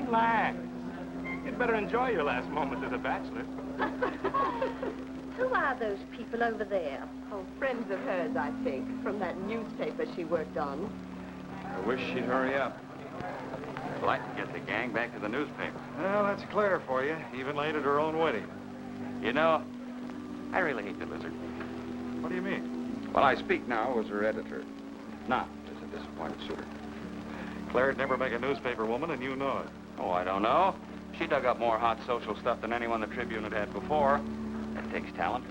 Relax. You'd better enjoy your last moments as a bachelor. Who are those people over there? Oh, friends of hers, I think, from that newspaper she worked on. I wish she'd hurry up. I'd like to get the gang back to the newspaper. Well, that's Claire for you, even late at her own wedding. You know, I really hate the lizard. What do you mean? Well, I speak now as her editor, not as a disappointed suitor. Claire'd never make a newspaper woman, and you know it. Oh, I don't know. She dug up more hot social stuff than anyone the Tribune had had before. That takes talent.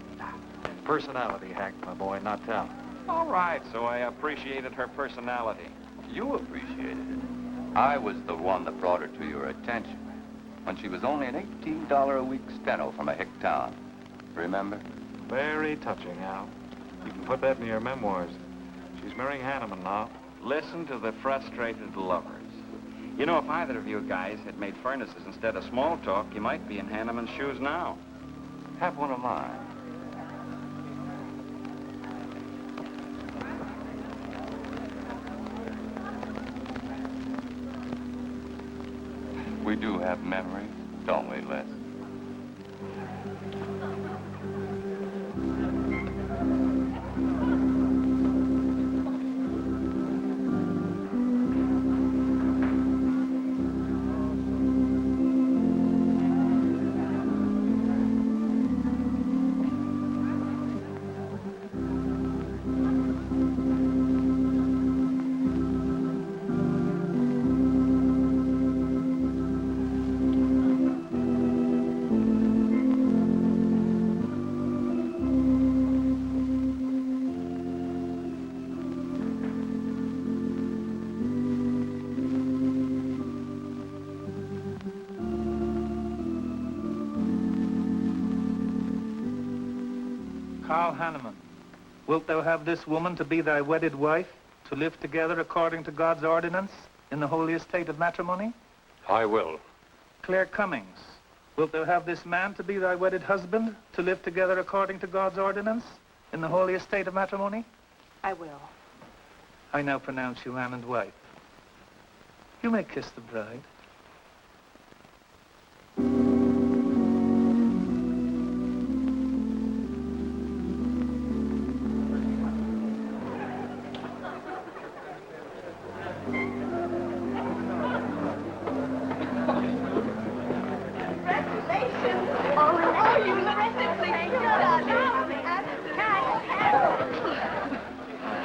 Personality, Hack, my boy, not talent. All right, so I appreciated her personality. You appreciated it. I was the one that brought her to your attention when she was only an $18 a week steno from a hick town. Remember? Very touching, Al. You can put that in your memoirs. She's marrying Hanneman now. Listen to the frustrated lovers. You know, if either of you guys had made furnaces instead of small talk, you might be in Hanneman's shoes now. Have one of mine. We do have memories, don't we, Les? Hanneman, wilt thou have this woman to be thy wedded wife, to live together according to God's ordinance in the holy estate of matrimony? I will. Claire Cummings, wilt thou have this man to be thy wedded husband, to live together according to God's ordinance in the holy estate of matrimony? I will. I now pronounce you man and wife. You may kiss the bride.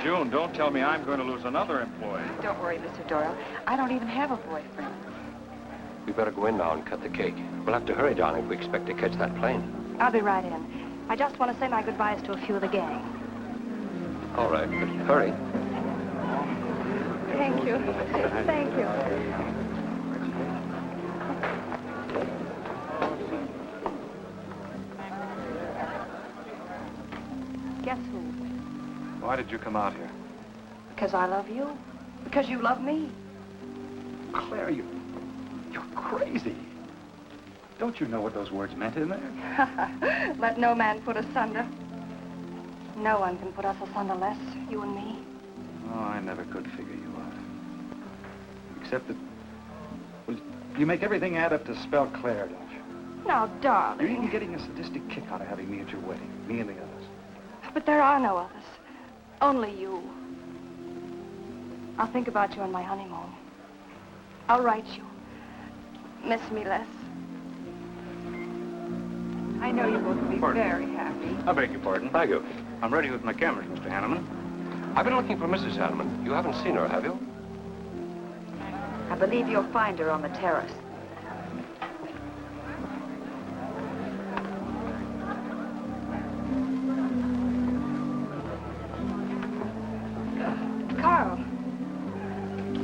June, don't tell me I'm going to lose another employee. Don't worry, Mr. Doyle. I don't even have a boyfriend. We better go in now and cut the cake. We'll have to hurry, darling, if we expect to catch that plane. I'll be right in. I just want to say my goodbyes to a few of the gang. All right, but hurry. Thank you. Thank you. Guess who? Why did you come out here? Because I love you. Because you love me. Claire, you're crazy. Don't you know what those words meant in there? Let no man put asunder. No one can put us asunder less, you and me. Oh, I never could figure you out. Except that, well, you make everything add up to spell Claire, don't you? Now, darling. You're even getting a sadistic kick out of having me at your wedding, me and the others. But there are no others. Only you. I'll think about you on my honeymoon. I'll write you. Miss me less. I know you both will be very happy. I beg your pardon. Thank you. I'm ready with my cameras, Mr. Hanneman. I've been looking for Mrs. Hanneman. You haven't seen her, have you? I believe you'll find her on the terrace. Carl,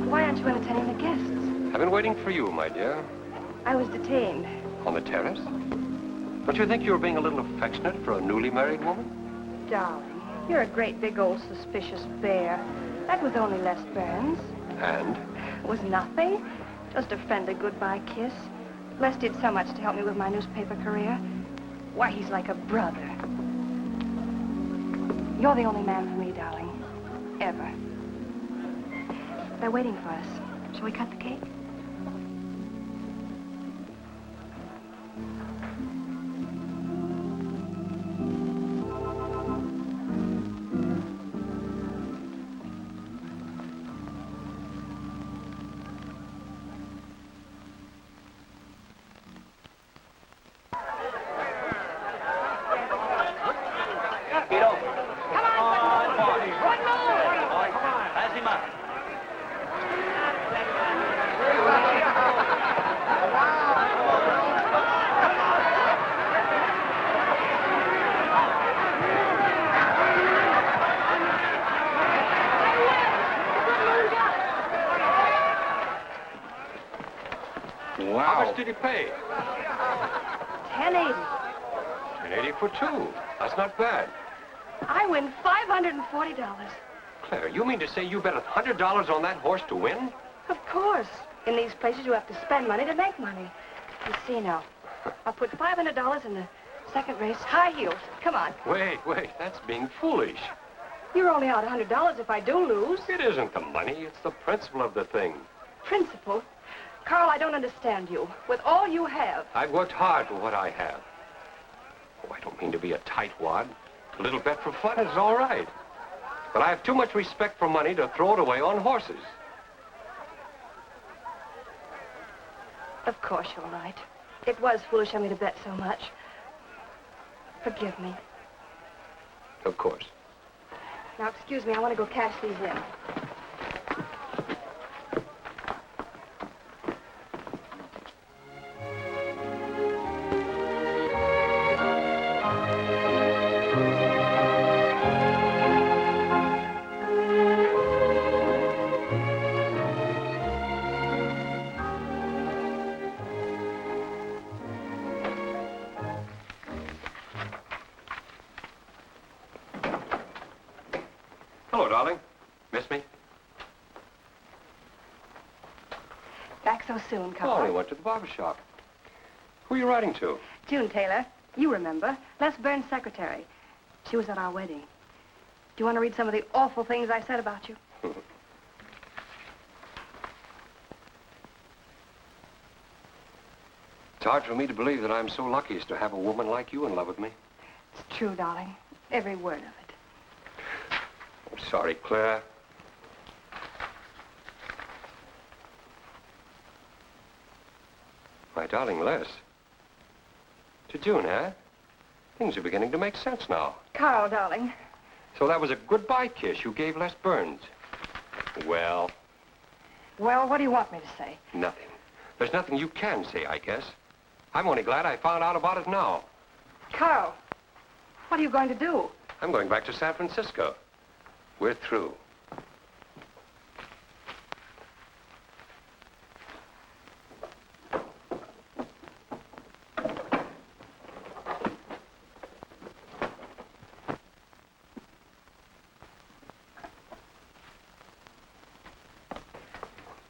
why aren't you entertaining the guests? I've been waiting for you, my dear. I was detained. On the terrace? Don't you think you were being a little affectionate for a newly married woman? Darling, you're a great big old suspicious bear. That was only Les Burns. And? It was nothing. Just a friendly goodbye kiss. Les did so much to help me with my newspaper career. Why, he's like a brother. You're the only man for me, darling. Ever. They're waiting for us. Shall we cut the cake? Wow. How much did he pay? $10.80. $10.80 for two. That's not bad. I win $540. Claire, you mean to say you bet $100 on that horse to win? Of course. In these places, you have to spend money to make money. You see now, I'll put $500 in the second race, high heels. Come on. Wait, that's being foolish. You're only out $100 if I do lose. It isn't the money, it's the principle of the thing. Principle? Carl, I don't understand you. With all you have. I've worked hard for what I have. Oh, I don't mean to be a tightwad. A little bet for fun is all right. But I have too much respect for money to throw it away on horses. Of course you're right. It was foolish of me to bet so much. Forgive me. Of course. Now, excuse me, I want to go cash these in. Hello, darling. Miss me? Back so soon, Oh, Carl. we went to the barber shop. Who are you writing to? June Taylor. You remember. Les Burns' secretary. She was at our wedding. Do you want to read some of the awful things I said about you? It's hard for me to believe that I'm so lucky as to have a woman like you in love with me. It's true, darling. Every word of it. I'm sorry, Claire. My darling Les. To June, eh? Things are beginning to make sense now. Carl, darling. So that was a goodbye kiss you gave Les Burns. Well, Well, what do you want me to say? nothing. There's nothing you can say, I guess. I'm only glad I found out about it now. Carl, what are you going to do? I'm going back to San Francisco. We're through.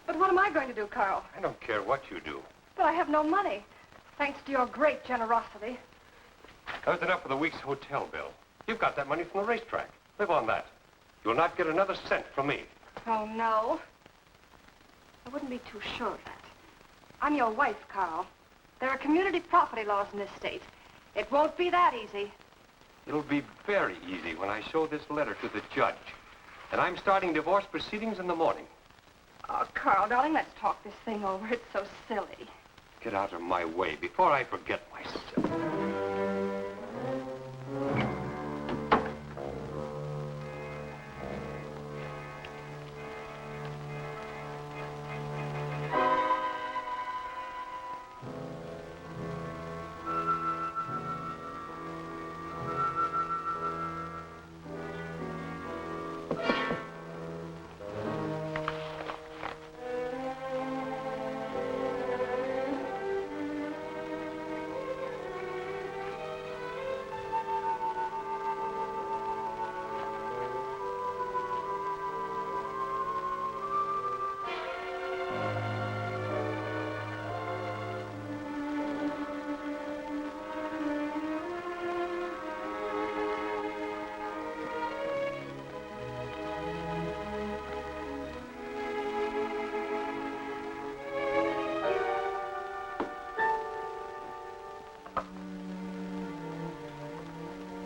But what am I going to do, Carl? I don't care what you do. But I have no money. Thanks to your great generosity. That was enough for the week's hotel bill. You've got that money from the racetrack. Live on that. You'll not get another cent from me. Oh, no. I wouldn't be too sure of that. I'm your wife, Carl. There are community property laws in this state. It won't be that easy. It'll be very easy when I show this letter to the judge. And I'm starting divorce proceedings in the morning. Oh, Carl, darling, let's talk this thing over. It's so silly. Get out of my way before I forget myself.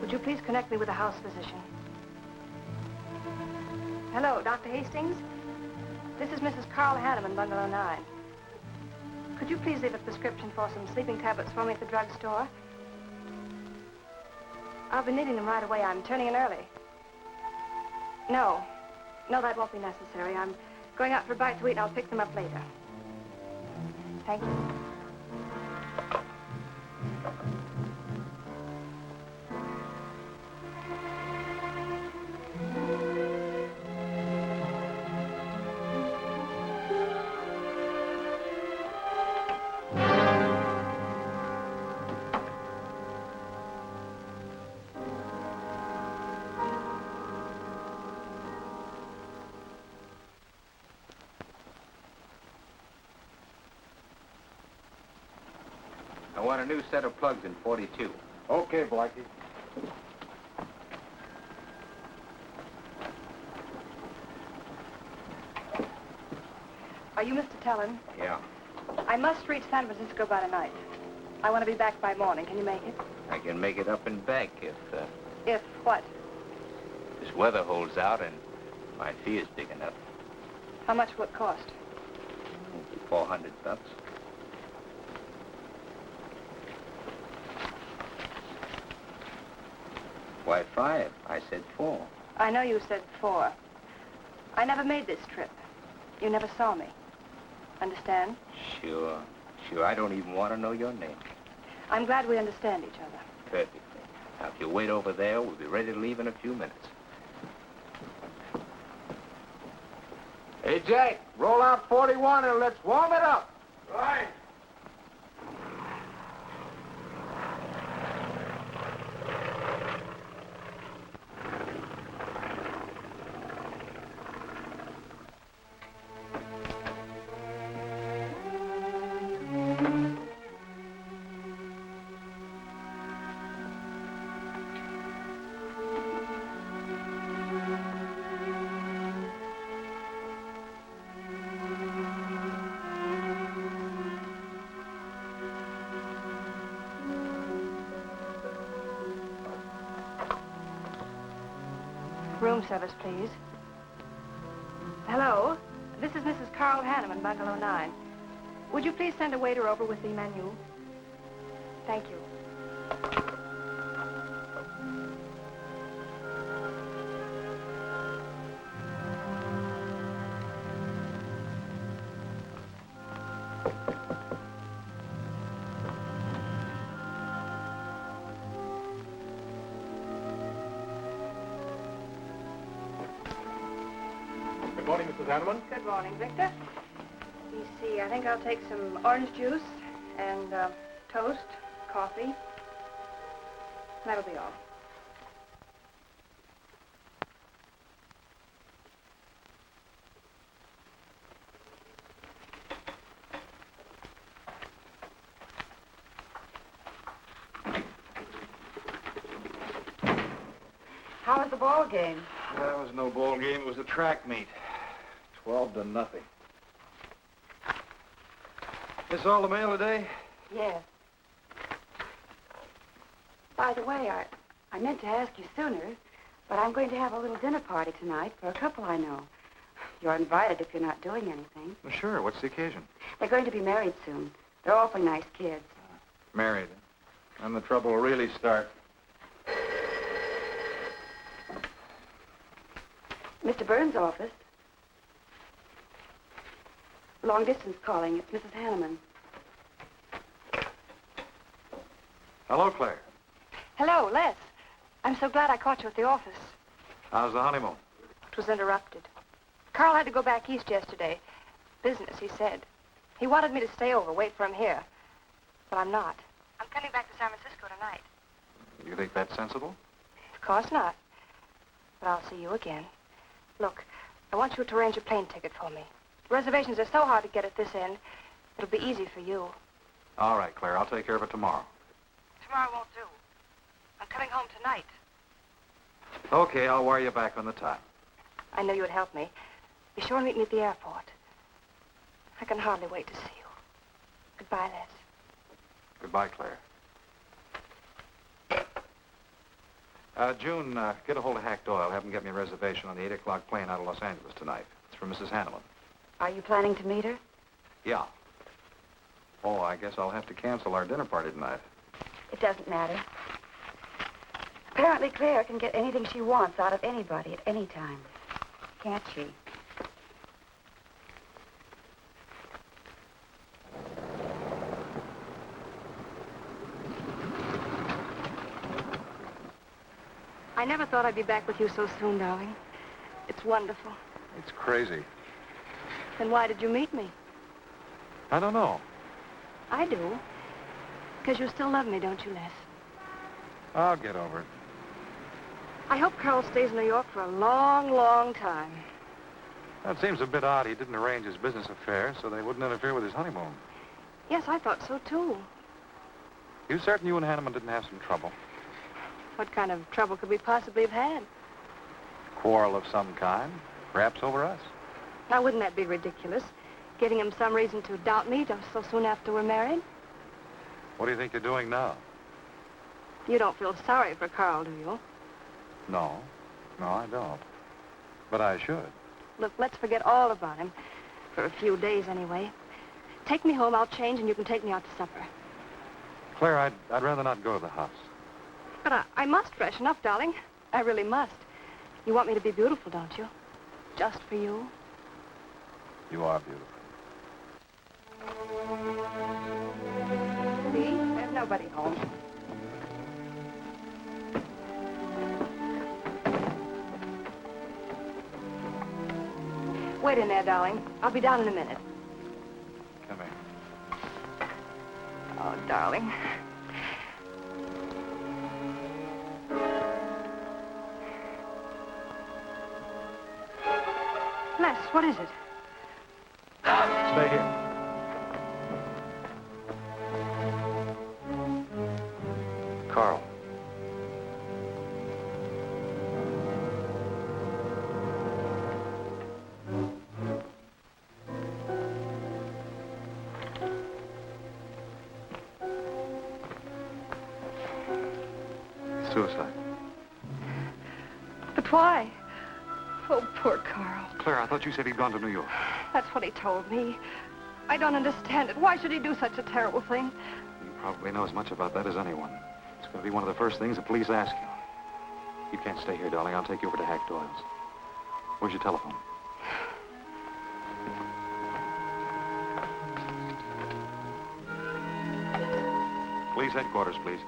Would you please connect me with a house physician? Hello, Dr. Hastings? This is Mrs. Carl Hanneman, Bungalow 9. Could you please leave a prescription for some sleeping tablets for me at the drugstore? I'll be needing them right away. I'm turning in early. No, that won't be necessary. I'm going out for a bite to eat, and I'll pick them up later. Thank you. I want a new set of plugs in 42. Okay, Blackie. Are you Mr. Tellin? Yeah. I must reach San Francisco by tonight. I want to be back by morning. Can you make it? I can make it up and back if If what? this weather holds out and my fee is big enough. How much will it cost? 400 bucks. Why 5? I said 4. I know you said 4. I never made this trip. You never saw me. Understand? Sure. Sure, I don't even want to know your name. I'm glad we understand each other. Perfectly. Now, if you wait over there, we'll be ready to leave in a few minutes. Hey, Jack, roll out 41 and let's warm it up. Right. Room service, please. Hello? This is Mrs. Carl Hanneman, Bungalow 9. Would you please send a waiter over with the menu? Thank you. Good morning, Mrs. Hanneman. Good morning, Victor. Let me see, I think I'll take some orange juice and toast, coffee. That'll be all. How was the ball game? That was no ball game. It was a track meet. 12-0. This all the mail today? Yes. By the way, I meant to ask you sooner, but I'm going to have a little dinner party tonight for a couple I know. You're invited if you're not doing anything. Well, sure. What's the occasion? They're going to be married soon. They're awfully nice kids. Married. And the trouble will really start. Mr. Burns' office. Long distance calling. It's Mrs. Hanneman. Hello, Claire. Hello, Les. I'm so glad I caught you at the office. How's the honeymoon? It was interrupted. Carl had to go back east yesterday. Business, he said. He wanted me to stay over, wait for him here. But I'm not. I'm coming back to San Francisco tonight. You think that's sensible? Of course not. But I'll see you again. Look, I want you to arrange a plane ticket for me. Reservations are so hard to get at this end, it'll be easy for you. All right, Claire. I'll take care of it tomorrow. Tomorrow won't do. I'm coming home tonight. Okay, I'll wire you back on the time. I know you would help me. Be sure and meet me at the airport. I can hardly wait to see you. Goodbye, Les. Goodbye, Claire. June, get a hold of Hack Doyle. Have him get me a reservation on the 8 o'clock plane out of Los Angeles tonight. It's for Mrs. Hanneman. Are you planning to meet her? Yeah. Oh, I guess I'll have to cancel our dinner party tonight. It doesn't matter. Apparently, Claire can get anything she wants out of anybody at any time. Can't she? I never thought I'd be back with you so soon, darling. It's wonderful. It's crazy. Then why did you meet me? I don't know. I do. Because you still love me, don't you, Les? I'll get over it. I hope Carl stays in New York for a long, long time. That seems a bit odd. He didn't arrange his business affairs so they wouldn't interfere with his honeymoon. Yes, I thought so, too. You certain you and Hanneman didn't have some trouble? What kind of trouble could we possibly have had? Quarrel of some kind, perhaps over us. Now, wouldn't that be ridiculous? Giving him some reason to doubt me just so soon after we're married? What do you think you're doing now? You don't feel sorry for Carl, do you? No, I don't. But I should. Look, let's forget all about him. For a few days, anyway. Take me home, I'll change, and you can take me out to supper. Claire, I'd rather not go to the house. But I must freshen up, darling. I really must. You want me to be beautiful, don't you? Just for you? You are beautiful. See? There's nobody home. Wait in there, darling. I'll be down in a minute. Come here. Oh, darling. Les, what is it? Stay here. Carl. Suicide. But why? Oh, poor Carl. Claire, I thought you said he'd gone to New York. That's what he told me. I don't understand it. Why should he do such a terrible thing? You probably know as much about that as anyone. It's going to be one of the first things the police ask you. You can't stay here, darling. I'll take you over to Hack Doyle's. Where's your telephone? Police headquarters, please.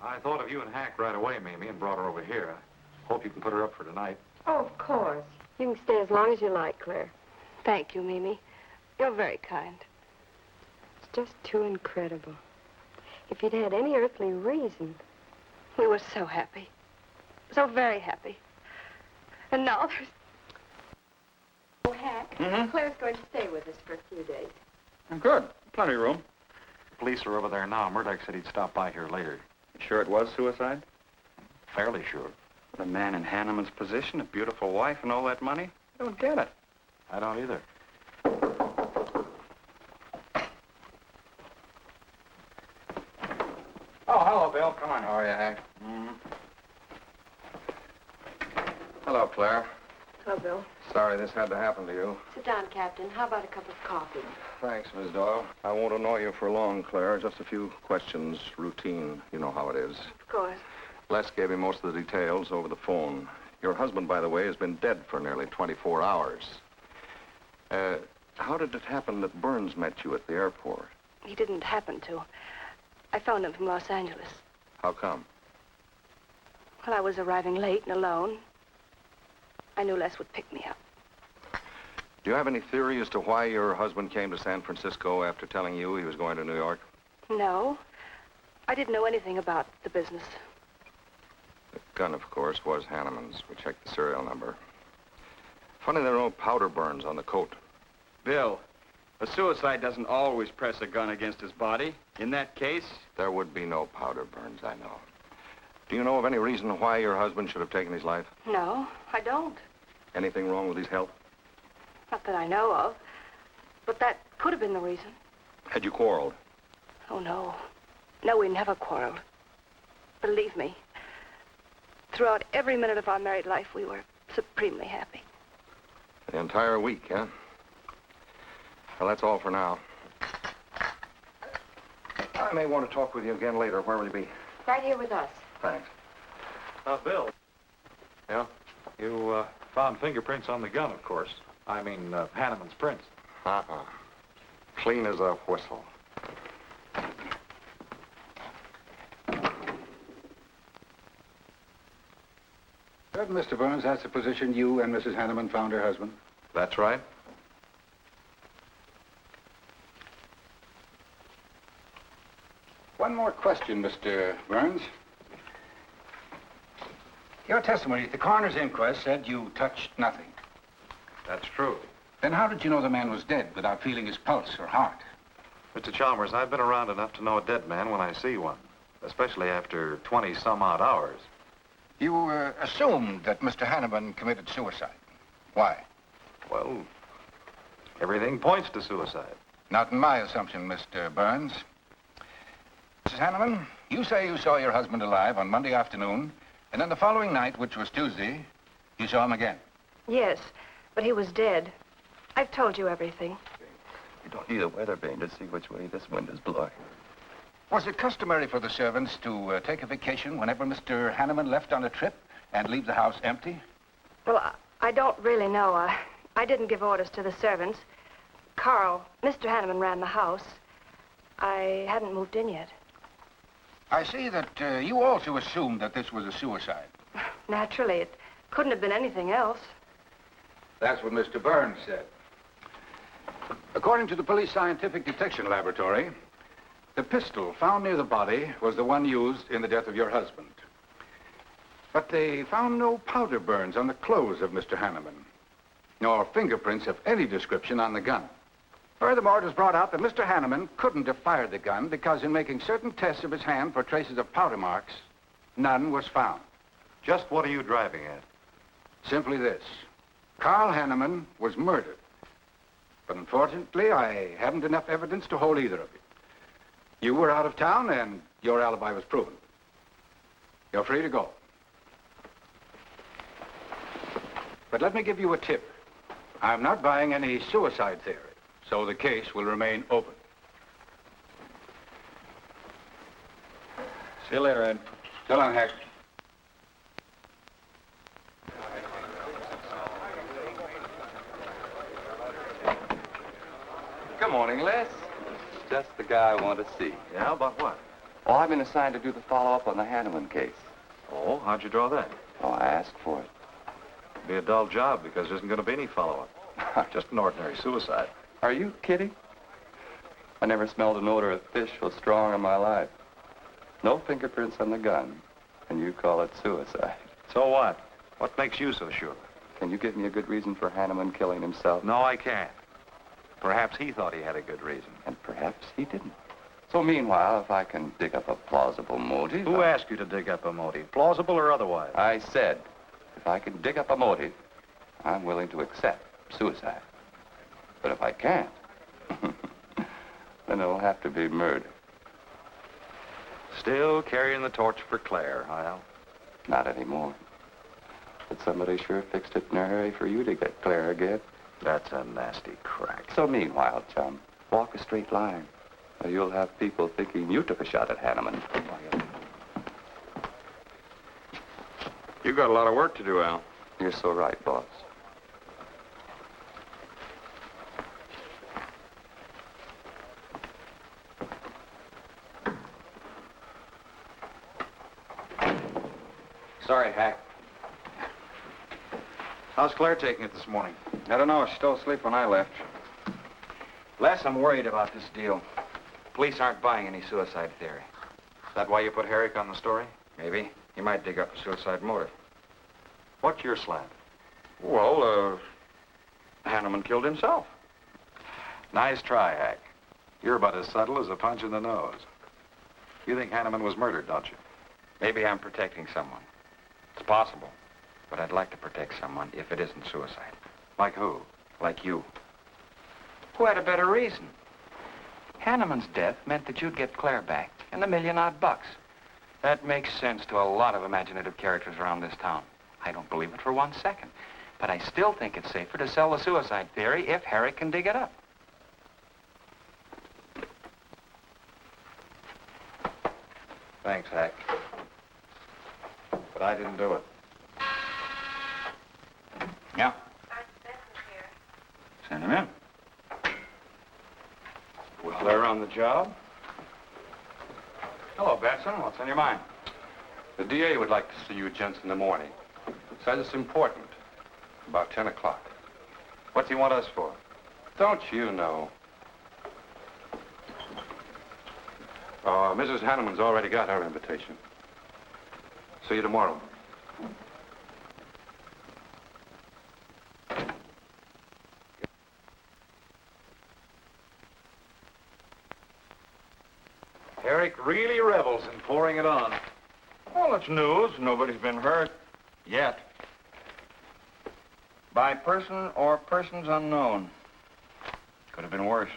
I thought of you and Hack right away, Mamie, and brought her over here. I hope you can put her up for tonight. Oh, of course. You can stay as long as you like, Claire. Thank you, Mimi. You're very kind. It's just too incredible. If you'd had any earthly reason. We were so happy. So very happy. And now there's... Oh, Hack, Claire's going to stay with us for a few days. Good. Plenty of room. The police are over there now. Murdoch said he'd stop by here later. You sure it was suicide? Fairly sure. With a man in Hanneman's position, a beautiful wife, and all that money? I don't get it. I don't either. Oh, hello, Bill. Come on. How are you, Hank? Hello, Claire. Hello, Bill. Sorry this had to happen to you. Sit down, Captain. How about a cup of coffee? Thanks, Miss Doyle. I won't annoy you for long, Claire. Just a few questions, routine. You know how it is. Of course. Les gave me most of the details over the phone. Your husband, by the way, has been dead for nearly 24 hours. How did it happen that Burns met you at the airport? He didn't happen to. I phoned him from Los Angeles. How come? Well, I was arriving late and alone. I knew Les would pick me up. Do you have any theory as to why your husband came to San Francisco after telling you he was going to New York? No. I didn't know anything about the business. The gun, of course, was Hanneman's. We checked the serial number. Funny there are no powder burns on the coat. Bill, a suicide doesn't always press a gun against his body. In that case... There would be no powder burns, I know. Do you know of any reason why your husband should have taken his life? No, I don't. Anything wrong with his health? Not that I know of. But that could have been the reason. Had you quarreled? Oh, no. No, we never quarreled. Believe me. Throughout every minute of our married life, we were supremely happy. The entire week, huh? Well, that's all for now. I may want to talk with you again later. Where will you be? Right here with us. Thanks. Bill. Yeah? You, found fingerprints on the gun, of course. I mean, Hanneman's prints. Clean as a whistle. Good, Mr. Burns. That's the position you and Mrs. Hanneman found her husband. That's right. One more question, Mr. Burns. Your testimony at the coroner's inquest said you touched nothing. That's true. Then how did you know the man was dead without feeling his pulse or heart? Mr. Chalmers, I've been around enough to know a dead man when I see one, especially after 20-some-odd hours. You assumed that Mr. Hanneman committed suicide. Why? Well, everything points to suicide. Not in my assumption, Mr. Burns. Mrs. Hanneman, you say you saw your husband alive on Monday afternoon, and then the following night, which was Tuesday, you saw him again. Yes, but he was dead. I've told you everything. You don't need a weather vane to see which way this wind is blowing. Was it customary for the servants to take a vacation whenever Mr. Hanneman left on a trip and leave the house empty? Well, I don't really know. I didn't give orders to the servants. Carl, Mr. Hanneman ran the house. I hadn't moved in yet. I see that you also assumed that this was a suicide. Naturally, it couldn't have been anything else. That's what Mr. Burns said. According to the Police Scientific Detection Laboratory, the pistol found near the body was the one used in the death of your husband. But they found no powder burns on the clothes of Mr. Hanneman, nor fingerprints of any description on the gun. Furthermore, it was brought out that Mr. Hanneman couldn't have fired the gun because in making certain tests of his hand for traces of powder marks, none was found. Just what are you driving at? Simply this. Carl Hanneman was murdered. But unfortunately, I haven't enough evidence to hold either of you. You were out of town, and your alibi was proven. You're free to go. But let me give you a tip. I'm not buying any suicide theory, so the case will remain open. See you later, Ed. So long, Hack. Good morning, Les. Just the guy I want to see. Yeah, about what? Oh, I've been assigned to do the follow-up on the Hanneman case. Oh, how'd you draw that? Oh, I asked for it. It'd be a dull job because there isn't going to be any follow-up. Just an ordinary suicide. Are you kidding? I never smelled an odor of fish so strong in my life. No fingerprints on the gun, and you call it suicide. So what? What makes you so sure? Can you give me a good reason for Hanneman killing himself? No, I can't. Perhaps he thought he had a good reason. And perhaps he didn't. So meanwhile, if I can dig up a plausible motive... Who asked you to dig up a motive, plausible or otherwise? I said, if I can dig up a motive, I'm willing to accept suicide. But if I can't, then it'll have to be murder. Still carrying the torch for Claire, Hyle? Not anymore. But somebody sure fixed it in a hurry for you to get Claire again. That's a nasty crack. So meanwhile, chum, walk a straight line, or you'll have people thinking you took a shot at Hanneman. You got a lot of work to do, Al. You're so right, boss. Sorry, Hack. How's Claire taking it this morning? I don't know. She's still asleep when I left. Les, I'm worried about this deal. Police aren't buying any suicide theory. Is that why you put Herrick on the story? Maybe. He might dig up a suicide motive. What's your slant? Well, Hanneman killed himself. Nice try, Hack. You're about as subtle as a punch in the nose. You think Hanneman was murdered, don't you? Maybe I'm protecting someone. It's possible. But I'd like to protect someone if it isn't suicide. Like who? Like you. Who had a better reason? Hanneman's death meant that you'd get Claire back and $1 million odd bucks. That makes sense to a lot of imaginative characters around this town. I don't believe it for 1 second. But I still think it's safer to sell the suicide theory if Herrick can dig it up. Thanks, Hack. But I didn't do it. Yeah. Send him in. Was Claire on the job? Hello, Batson. What's on your mind? The DA would like to see you gents in the morning. Says it's important. About 10 o'clock. What's he want us for? Don't you know? Mrs. Hanneman's already got her invitation. See you tomorrow. Eric really revels in pouring it on. Well, it's news. Nobody's been hurt. Yet. By person or persons unknown. Could have been worse.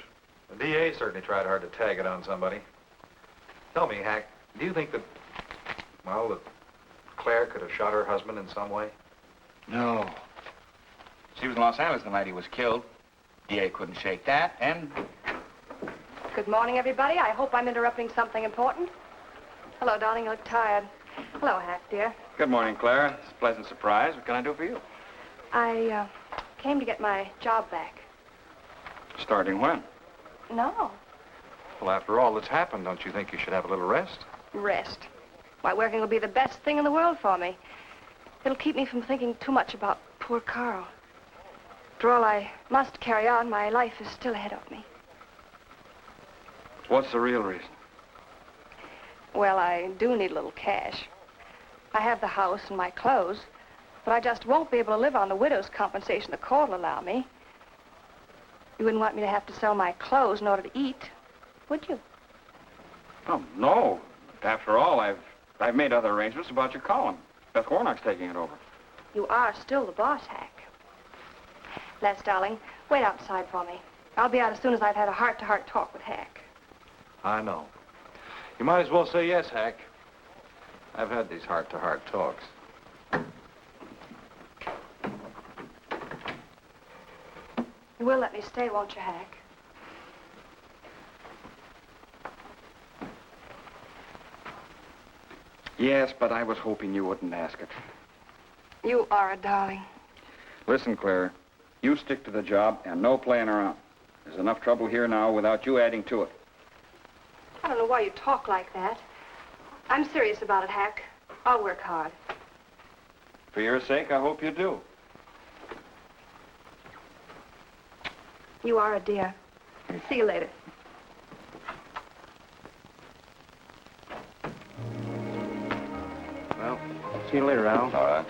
The DA certainly tried hard to tag it on somebody. Tell me, Hack, do you think that, well, that Claire could have shot her husband in some way? No. She was in Los Angeles the night he was killed. DA couldn't shake that, and... Good morning, everybody. I hope I'm interrupting something important. Hello, darling. You look tired. Hello, Hack, dear. Good morning, Claire. It's a pleasant surprise. What can I do for you? I came to get my job back. Starting when? No. Well, after all that's happened, don't you think you should have a little rest? Rest. Why, working will be the best thing in the world for me. It'll keep me from thinking too much about poor Carl. After all, I must carry on. My life is still ahead of me. What's the real reason? Well, I do need a little cash. I have the house and my clothes, but I just won't be able to live on the widow's compensation the court will allow me. You wouldn't want me to have to sell my clothes in order to eat, would you? Oh, no. After all, I've made other arrangements about your column. Beth Warnock's taking it over. You are still the boss, Hack. Les, darling, wait outside for me. I'll be out as soon as I've had a heart-to-heart talk with Hack. I know. You might as well say yes, Hack. I've had these heart-to-heart talks. You will let me stay, won't you, Hack? Yes, but I was hoping you wouldn't ask it. You are a darling. Listen, Claire, you stick to the job and no playing around. There's enough trouble here now without you adding to it. I don't know why you talk like that. I'm serious about it, Hack. I'll work hard. For your sake, I hope you do. You are a dear. See you later. Well, see you later, Al. All right.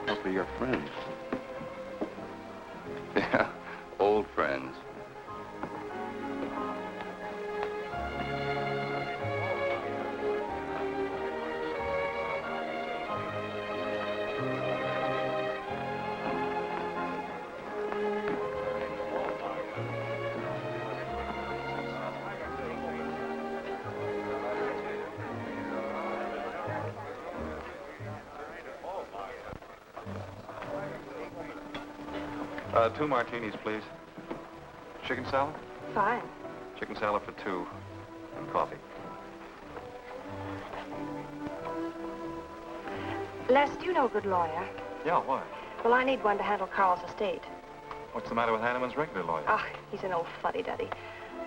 Hopefully you're friends. Yeah, old friends. Two martinis, please. Chicken salad? Fine. Chicken salad for two. And coffee. Les, do you know a good lawyer? Yeah, why? Well, I need one to handle Carl's estate. What's the matter with Hanneman's regular lawyer? Ah, he's an old fuddy-duddy.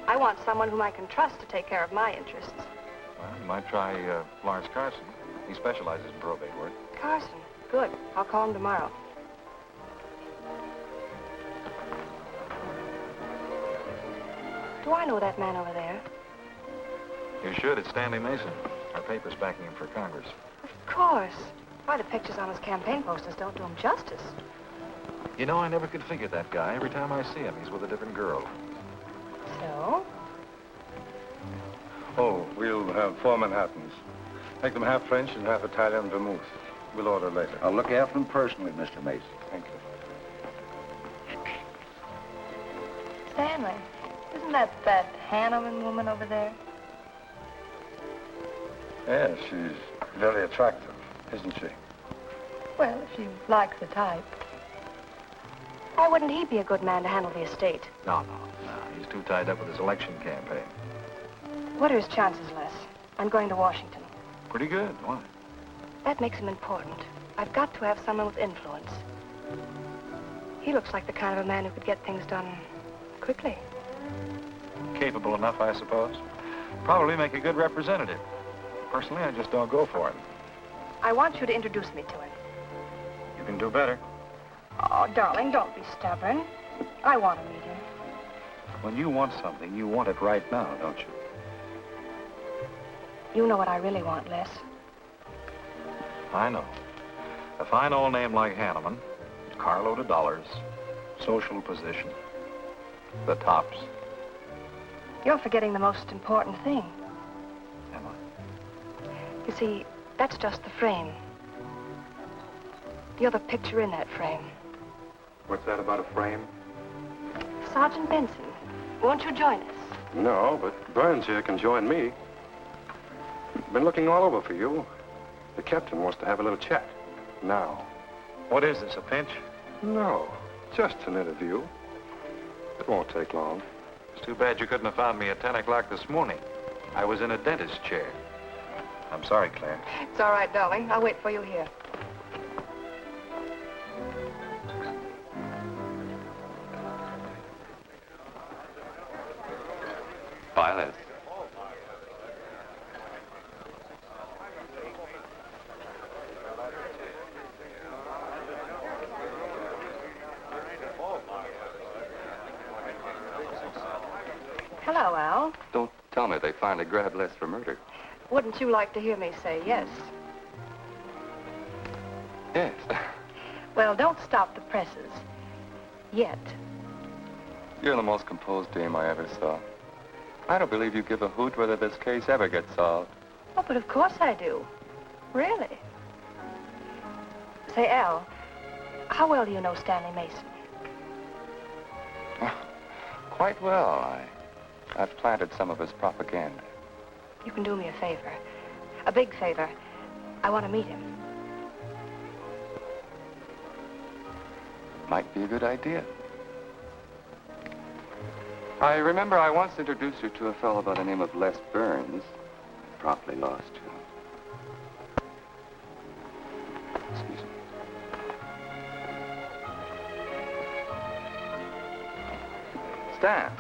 I want someone whom I can trust to take care of my interests. Well, you might try Lawrence Carson. He specializes in probate work. Carson? Good. I'll call him tomorrow. Do I know that man over there? You should. It's Stanley Mason. Our paper's backing him for Congress. Of course. Why, the pictures on his campaign posters don't do him justice. You know, I never could figure that guy. Every time I see him, he's with a different girl. So? Oh, we'll have 4 Manhattans. Make them half French and half Italian vermouth. We'll order later. I'll look after them personally, Mr. Mason. Thank you. Stanley, isn't that Hanneman woman over there? Yes, she's very attractive, isn't she? Well, if you like the type. Why wouldn't he be a good man to handle the estate? No. He's too tied up with his election campaign. What are his chances, Les? I'm going to Washington. Pretty good. Why? That makes him important. I've got to have someone with influence. He looks like the kind of a man who could get things done quickly. Capable enough, I suppose. Probably make a good representative. Personally, I just don't go for him. I want you to introduce me to him. You can do better. Oh, darling, don't be stubborn. I want to meet him. When you want something, you want it right now, don't you? You know what I really want, Les. I know. A fine old name like Hanneman, carload of dollars, social position, the tops. You're forgetting the most important thing. You see, that's just the frame. You're the picture in that frame. What's that about a frame? Sergeant Benson, won't you join us? No, but Burns here can join me. Been looking all over for you. The captain wants to have a little chat. Now. What is this, a pinch? No, just an interview. It won't take long. It's too bad you couldn't have found me at 10 o'clock this morning. I was in a dentist's chair. I'm sorry, Claire. It's all right, darling. I'll wait for you here. Violet. Hello, Al. Don't tell me they finally grabbed Les for murder. Wouldn't you like to hear me say yes? Yes. Well, don't stop the presses. Yet. You're the most composed dame I ever saw. I don't believe you give a hoot whether this case ever gets solved. Oh, but of course I do. Really. Say, Al, how well do you know Stanley Mason? Quite well. I've planted some of his propaganda. You can do me a favor. A big favor. I want to meet him. Might be a good idea. I remember I once introduced you to a fellow by the name of Les Burns. Promptly lost you. Excuse me. Stan,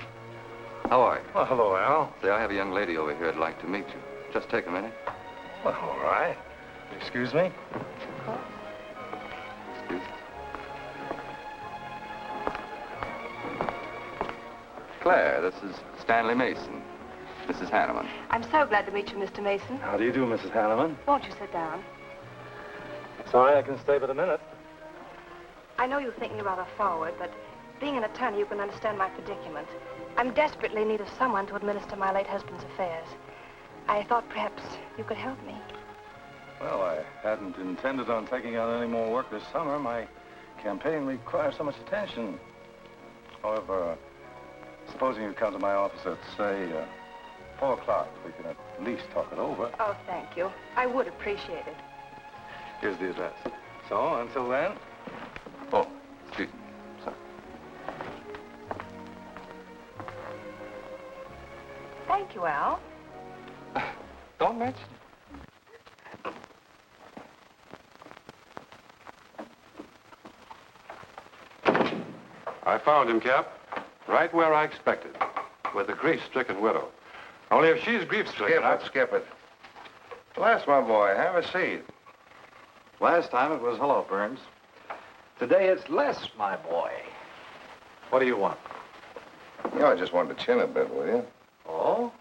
how are you? Well, hello, Al. Say, I have a young lady over here I'd like to meet you. Just take a minute. Well, all right. Excuse me? Excuse me. Claire, this is Stanley Mason. Mrs. Hanneman. I'm so glad to meet you, Mr. Mason. How do you do, Mrs. Hanneman? Won't you sit down? Sorry, I can stay but a minute. I know you think me rather forward, but being an attorney, you can understand my predicament. I'm desperately in need of someone to administer my late husband's affairs. I thought perhaps you could help me. Well, I hadn't intended on taking on any more work this summer. My campaign requires so much attention. However, supposing you come to my office at, say, 4 o'clock, we can at least talk it over. Oh, thank you. I would appreciate it. Here's the address. So, until then... Oh, excuse me. Sorry. Thank you, Al. Don't mention it. I found him, Cap. Right where I expected. With a grief-stricken widow. Only if she's grief-stricken... Skip it. Les, my boy, have a seat. Last time it was hello, Burns. Today it's Les, my boy. What do you want? You know, I just wanted to chin a bit, will you? Oh?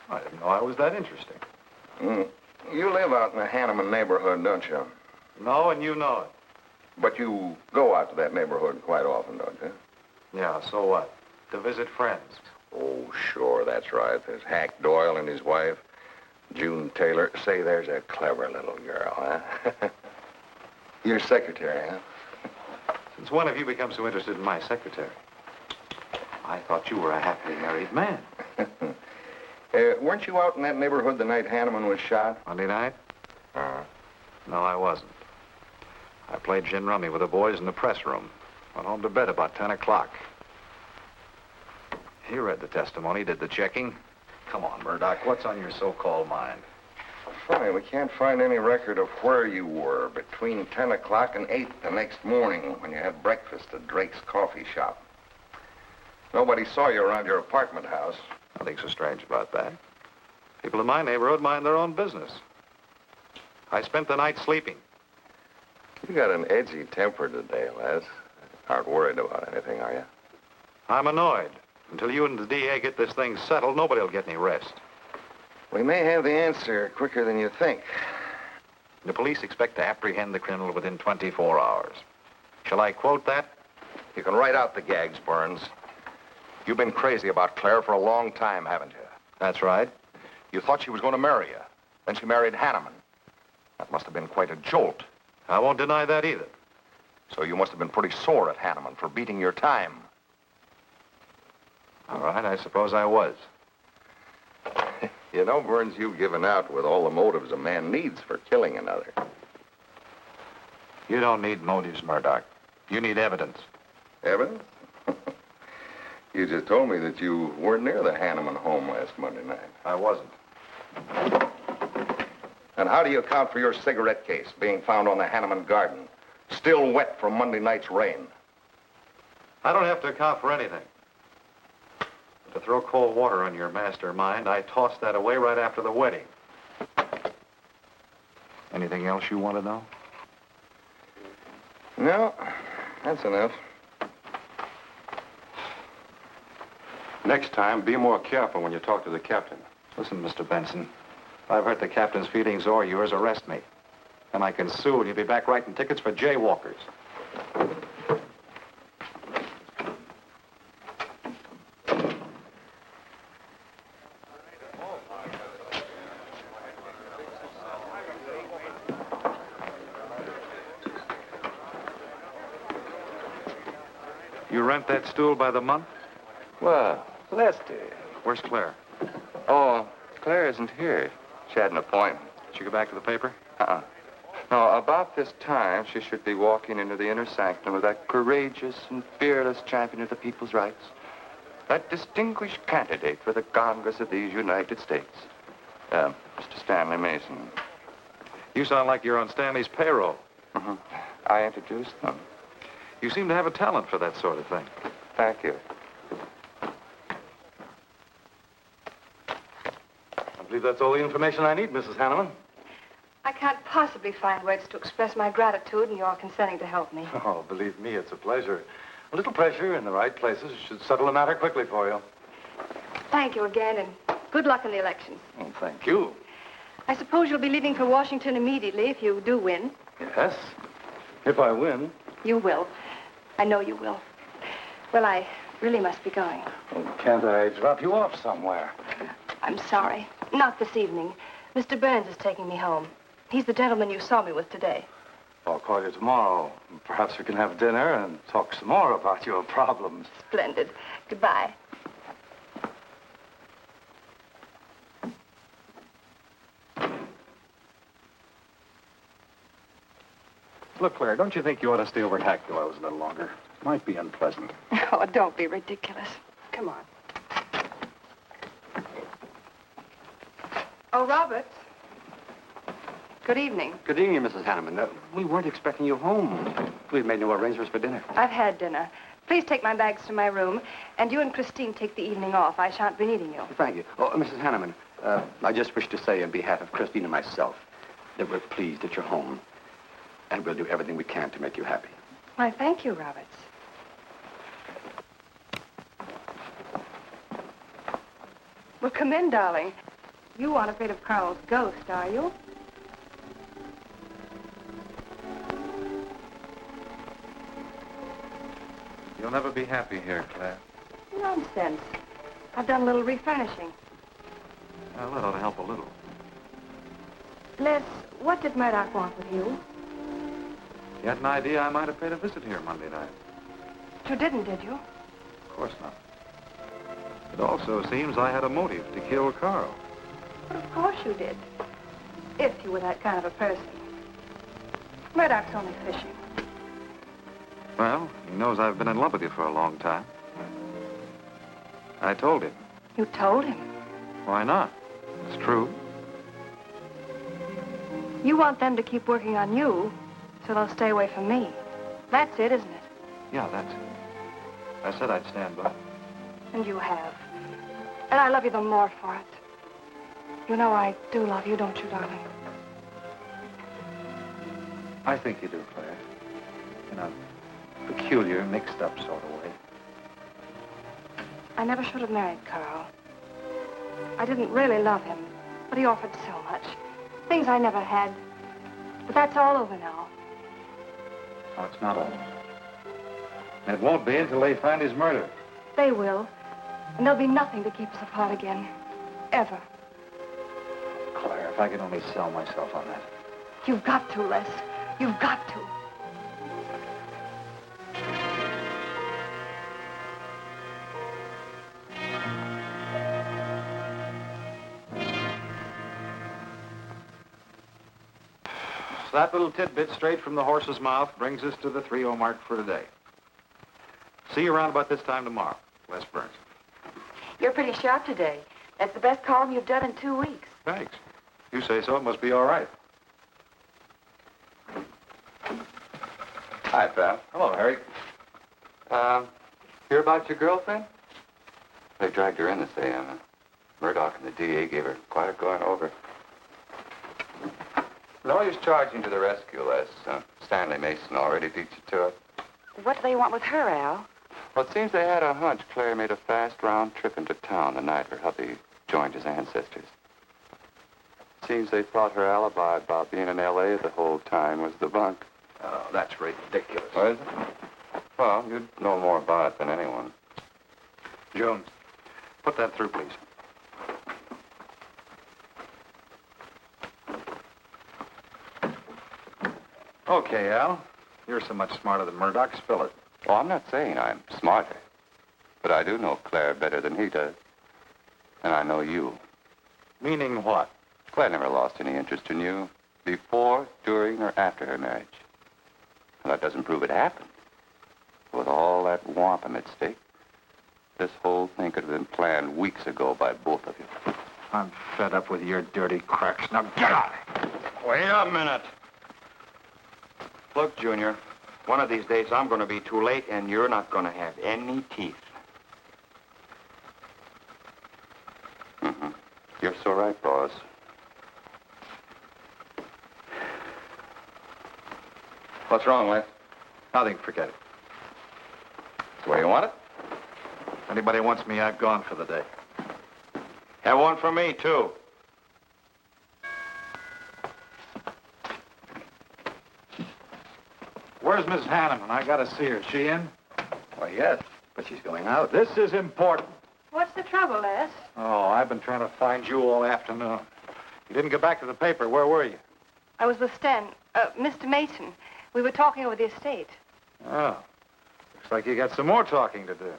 I didn't know I was that interesting. You live out in the Hanneman neighborhood, don't you? No, and you know it. But you go out to that neighborhood quite often, don't you? Yeah, so what? To visit friends. Oh, sure, that's right. There's Hack Doyle and his wife, June Taylor. Say, there's a clever little girl, huh? Your secretary, huh? Since when have you become so interested in my secretary? I thought you were a happily married man. Weren't you out in that neighborhood the night Hanneman was shot? Monday night? No, I wasn't. I played gin rummy with the boys in the press room. Went home to bed about 10 o'clock. You read the testimony, did the checking. Come on, Murdoch, what's on your so-called mind? Funny, we can't find any record of where you were between 10 o'clock and 8 the next morning when you had breakfast at Drake's coffee shop. Nobody saw you around your apartment house. Nothing so strange about that. People in my neighborhood mind their own business. I spent the night sleeping. You got an edgy temper today, Les. Aren't worried about anything, are you? I'm annoyed. Until you and the DA get this thing settled, nobody will get any rest. We may have the answer quicker than you think. The police expect to apprehend the criminal within 24 hours. Shall I quote that? You can write out the gags, Burns. You've been crazy about Claire for a long time, haven't you? That's right. You thought she was going to marry you. Then she married Hanneman. That must have been quite a jolt. I won't deny that either. So you must have been pretty sore at Hanneman for beating your time. All right, I suppose I was. You know, Burns, you've given out with all the motives a man needs for killing another. You don't need motives, Murdoch. You need evidence. Evidence? You just told me that you weren't near the Hanneman home last Monday night. I wasn't. And how do you account for your cigarette case being found on the Hanneman garden, still wet from Monday night's rain? I don't have to account for anything. To throw cold water on your mastermind, I tossed that away right after the wedding. Anything else you want to know? No, that's enough. Next time, be more careful when you talk to the captain. Listen, Mr. Benson, if I've hurt the captain's feelings or yours, arrest me. And I can sue, and you'll be back writing tickets for jaywalkers. You rent that stool by the month? Well, Lester. Where's Claire? Oh, Claire isn't here. She had an appointment. Did she go back to the paper? No, about this time, she should be walking into the inner sanctum of that courageous and fearless champion of the people's rights. That distinguished candidate for the Congress of these United States. Mr. Stanley Mason. You sound like you're on Stanley's payroll. I introduced them. You seem to have a talent for that sort of thing. Thank you. I believe that's all the information I need, Mrs. Hanneman. I can't possibly find words to express my gratitude in your consenting to help me. Oh, believe me, it's a pleasure. A little pressure in the right places should settle the matter quickly for you. Thank you again, and good luck in the election. Oh, thank you. I suppose you'll be leaving for Washington immediately if you do win. Yes, if I win. You will. I know you will. Well, I really must be going. Oh, can't I drop you off somewhere? I'm sorry. Not this evening. Mr. Burns is taking me home. He's the gentleman you saw me with today. I'll call you tomorrow. Perhaps we can have dinner and talk some more about your problems. Splendid. Goodbye. Look, Claire, don't you think you ought to stay over at Hackdillow's a little longer? Might be unpleasant. Oh, don't be ridiculous. Come on. Oh, Robert. Good evening. Good evening, Mrs. Hanneman. We weren't expecting you home. We've made no arrangements for dinner. I've had dinner. Please take my bags to my room, and you and Christine take the evening off. I shan't be needing you. Thank you. Oh, Mrs. Hanneman, I just wish to say on behalf of Christine and myself that we're pleased that you're home, and we'll do everything we can to make you happy. Why, thank you, Roberts. Well, come in, darling. You aren't afraid of Carl's ghost, are you? You'll never be happy here, Claire. Nonsense. I've done a little refurnishing. Well, that ought to help a little. Les, what did Murdoch want with you? You had an idea I might have paid a visit here Monday night. You didn't, did you? Of course not. It also seems I had a motive to kill Carl. But of course you did. If you were that kind of a person. Murdoch's only fishing. Well, he knows I've been in love with you for a long time. I told him. You told him? Why not? It's true. You want them to keep working on you, so they'll stay away from me. That's it, isn't it? Yeah, that's it. I said I'd stand by. And you have. And I love you the more for it. You know I do love you, don't you, darling? I think you do, Claire. In a peculiar, mixed-up sort of way. I never should have married Carl. I didn't really love him, but he offered so much. Things I never had. But that's all over now. No, it's not all. And it won't be until they find his murder. They will. And there'll be nothing to keep us apart again. Ever. Claire, if I could only sell myself on that. You've got to, Les. You've got to. That little tidbit straight from the horse's mouth brings us to the 3:00 mark for today. See you around about this time tomorrow. Les Burns. You're pretty sharp today. That's the best column you've done in 2 weeks. Thanks. You say so, it must be all right. Hi, pal. Hello, Harry. Hear about your girlfriend? They dragged her in this AM. Murdoch and the DA gave her quite a going over. No use charging to the rescue, Les. Stanley Mason already beat you to it. What do they want with her, Al? Well, it seems they had a hunch Claire made a fast round trip into town the night her hubby joined his ancestors. Seems they thought her alibi about being in L.A. the whole time was the bunk. Oh, that's ridiculous. Oh, is it? Well, you'd know more about it than anyone. Jones, put that through, please. Okay, Al. You're so much smarter than Murdoch. Spill it. Oh, I'm not saying I'm smarter. But I do know Claire better than he does. And I know you. Meaning what? Claire never lost any interest in you before, during, or after her marriage. Well, that doesn't prove it happened. With all that wampum at stake, this whole thing could have been planned weeks ago by both of you. I'm fed up with your dirty cracks. Now get out! Wait a minute. Look, Junior, one of these days I'm going to be too late and you're not going to have any teeth. Mm-hmm. You're so right, boss. What's wrong, Les? Nothing. Forget it. That's the way you want it? If anybody wants me, I've gone for the day. Have one for me, too. Where's Miss Hanneman? I gotta see her. Is she in? Why, yes, but she's going out. This is important. What's the trouble, Les? Oh, I've been trying to find you all afternoon. You didn't get back to the paper. Where were you? I was with Mr. Mason. We were talking over the estate. Oh. Looks like you got some more talking to do.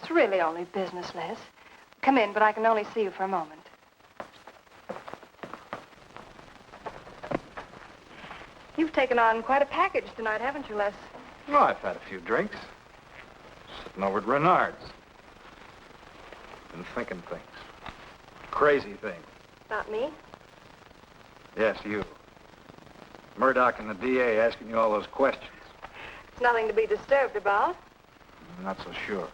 It's really only business, Les. Come in, but I can only see you for a moment. You've taken on quite a package tonight, haven't you, Les? Well, I've had a few drinks. Sitting over at Renard's. Been thinking things. Crazy things. Not me? Yes, you. Murdoch and the DA asking you all those questions. It's nothing to be disturbed about. I'm not so sure.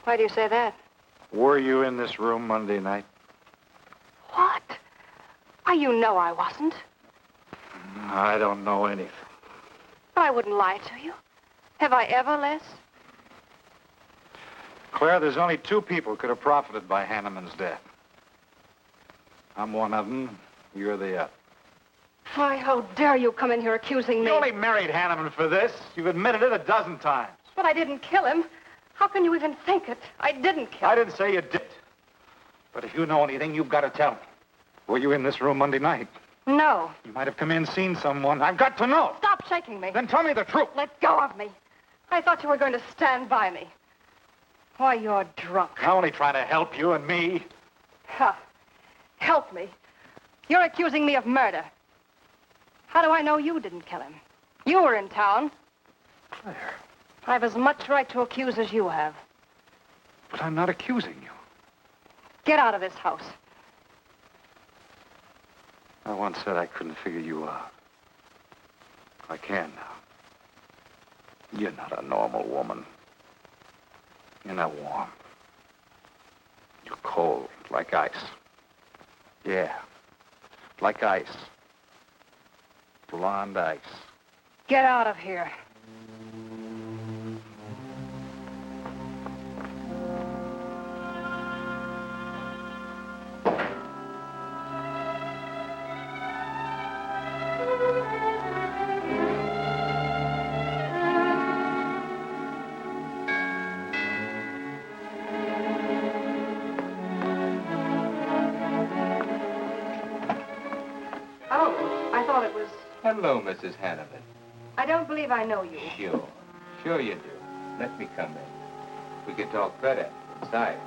Why do you say that? Were you in this room Monday night? What? Why, you know I wasn't. I don't know anything. But I wouldn't lie to you. Have I ever, Les? Claire, there's only 2 people could have profited by Hanneman's death. I'm one of them. You're the other. Why, how dare you come in here accusing me? You only married Hanneman for this. You've admitted it a dozen times. But I didn't kill him. How can you even think it? I didn't kill him. I didn't say you did. But if you know anything, you've got to tell me. Were you in this room Monday night? No. You might have come in, seen someone. I've got to know. Stop shaking me. Then tell me the truth. Let go of me. I thought you were going to stand by me. Why, you're drunk. I'm only trying to help you and me. Ha. Help me. You're accusing me of murder. How do I know you didn't kill him? You were in town. Claire. I've as much right to accuse as you have. But I'm not accusing you. Get out of this house. I once said I couldn't figure you out. I can now. You're not a normal woman. You're not warm. You're cold, like ice. Yeah, like ice. Blonde ice. Get out of here. Oh, thought it was... Hello, Mrs. Hanneman. I don't believe I know you. Sure. Sure you do. Let me come in. We can talk better inside.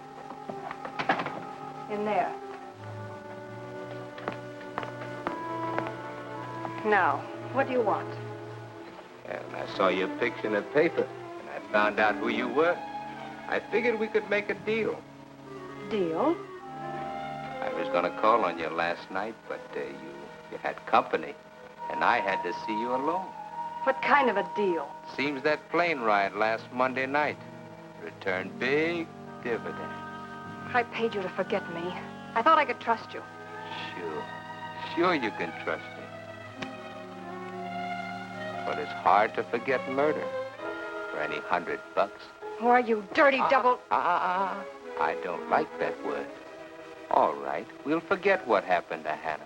In there. Now, what do you want? Well, I saw your picture in the paper, and I found out who you were. I figured we could make a deal. Deal? I was going to call on you last night, but you had company, and I had to see you alone. What kind of a deal? Seems that plane ride last Monday night returned big dividends. I paid you to forget me. I thought I could trust you. Sure. Sure you can trust me. But it's hard to forget murder for any $100. Why, you dirty double... I don't like that word. All right, we'll forget what happened to Hanneman.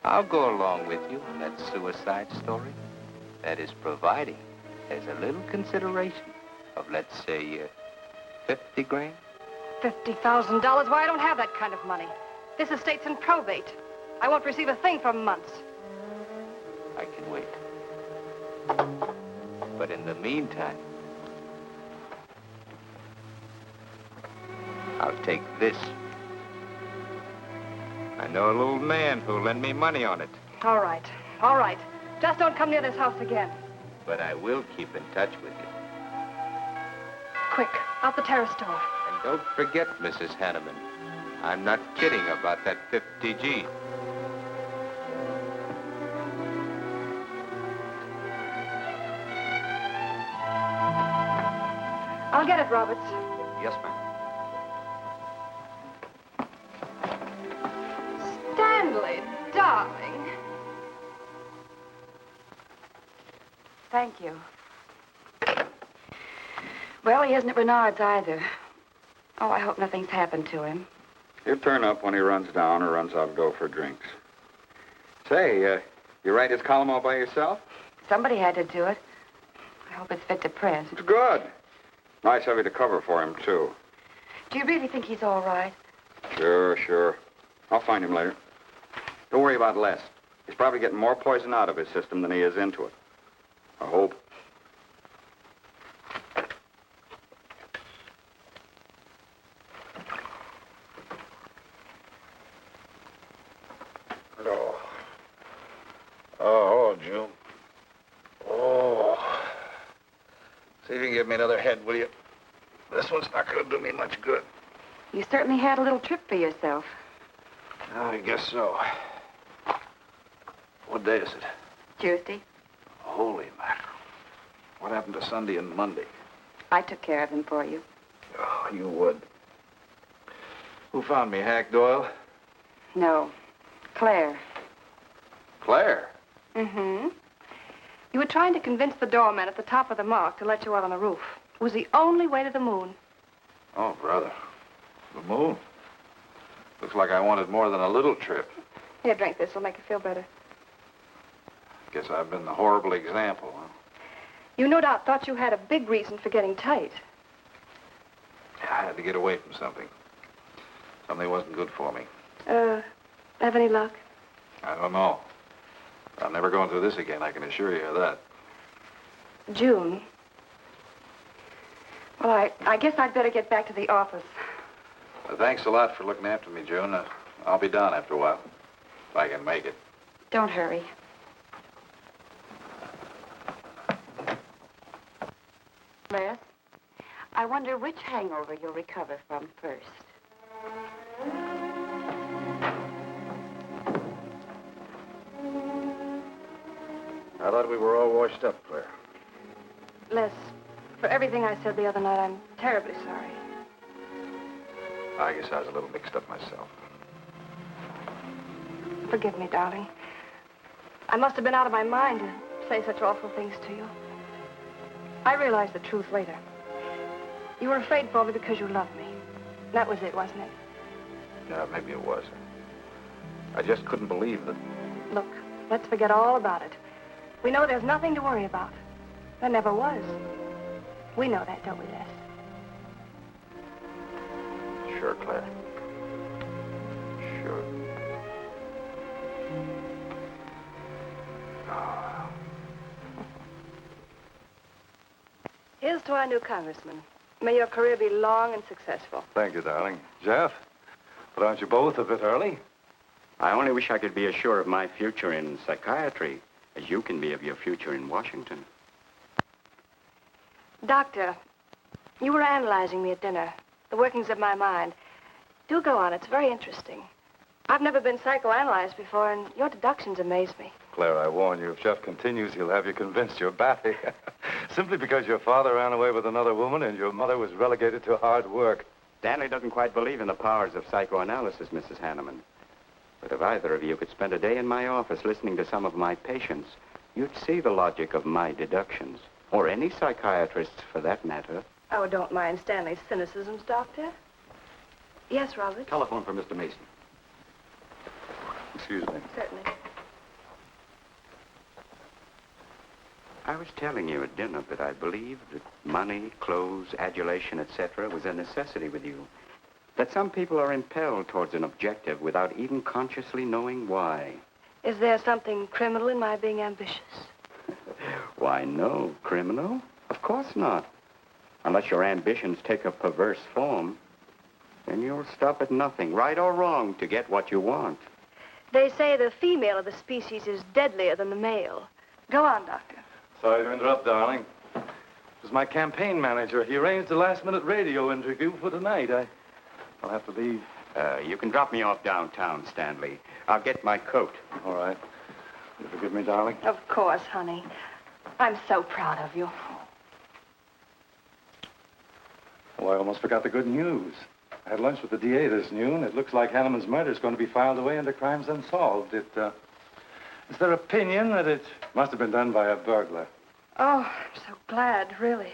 I'll go along with you on that suicide story. That is providing there's a little consideration of, let's say, 50 grand. $50,000? Why, I don't have that kind of money. This estate's in probate. I won't receive a thing for months. I can wait. But in the meantime, I'll take this. I know a little man who'll lend me money on it. All right. All right. Just don't come near this house again. But I will keep in touch with you. Quick, out the terrace door. And don't forget, Mrs. Hanneman, I'm not kidding about that 50G. I'll get it, Roberts. Yes, ma'am. Stanley, darling. Thank you. Well, he isn't at Bernard's either. Oh, I hope nothing's happened to him. He'll turn up when he runs down or runs out to go for drinks. Say, you write his column all by yourself? Somebody had to do it. I hope it's fit to print. It's good. Nice of you to cover for him, too. Do you really think he's all right? Sure. I'll find him later. Don't worry about Les. He's probably getting more poison out of his system than he is into it. I hope. Oh, June. Oh. See if you can give me another head, will you? This one's not going to do me much good. You certainly had a little trip for yourself. I guess so. What day is it? Tuesday. Holy mackerel. What happened to Sunday and Monday? I took care of them for you. Oh, you would. Who found me, Hack Doyle? No. Claire. Claire? Mm-hmm. You were trying to convince the doorman at the top of the mark to let you out on the roof. It was the only way to the moon. Oh, brother. The moon? Looks like I wanted more than a little trip. Here, drink this. It'll make you feel better. Guess I've been the horrible example, huh? You no doubt thought you had a big reason for getting tight. I had to get away from something. Something wasn't good for me. Have any luck? I don't know. I'm never going through this again, I can assure you of that. June. Well, I guess I'd better get back to the office. Well, thanks a lot for looking after me, June. I'll be down after a while, if I can make it. Don't hurry. Les, I wonder which hangover you'll recover from first. I thought we were all washed up, Claire. Les, for everything I said the other night, I'm terribly sorry. I guess I was a little mixed up myself. Forgive me, darling. I must have been out of my mind to say such awful things to you. I realized the truth later. You were afraid for me because you loved me. That was it, wasn't it? Yeah, maybe it was. I just couldn't believe that... Look, let's forget all about it. We know there's nothing to worry about. There never was. We know that, don't we, Les? Sure, Claire. Sure. Here's to our new congressman. May your career be long and successful. Thank you, darling. Jeff, but aren't you both a bit early? I only wish I could be as sure of my future in psychiatry as you can be of your future in Washington. Doctor, you were analyzing me at dinner, the workings of my mind. Do go on. It's very interesting. I've never been psychoanalyzed before, and your deductions amaze me. Claire, I warn you, if Jeff continues, he'll have you convinced you're batty. Simply because your father ran away with another woman and your mother was relegated to hard work. Stanley doesn't quite believe in the powers of psychoanalysis, Mrs. Hanneman. But if either of you could spend a day in my office listening to some of my patients, you'd see the logic of my deductions. Or any psychiatrist's, for that matter. Oh, don't mind Stanley's cynicisms, Doctor. Yes, Robert? Telephone for Mr. Mason. Excuse me. Certainly. I was telling you at dinner that I believe that money, clothes, adulation, etc. was a necessity with you. That some people are impelled towards an objective without even consciously knowing why. Is there something criminal in my being ambitious? Why, no. Criminal? Of course not. Unless your ambitions take a perverse form, then you'll stop at nothing, right or wrong, to get what you want. They say the female of the species is deadlier than the male. Go on, Doctor. Sorry to interrupt, darling. It was my campaign manager. He arranged a last-minute radio interview for tonight. I'll have to leave. You can drop me off downtown, Stanley. I'll get my coat. All right. You forgive me, darling? Of course, honey. I'm so proud of you. Oh, I almost forgot the good news. I had lunch with the DA this noon. It looks like Hanneman's murder is going to be filed away under crimes unsolved. It's their opinion that it must have been done by a burglar. Oh, I'm so glad, really.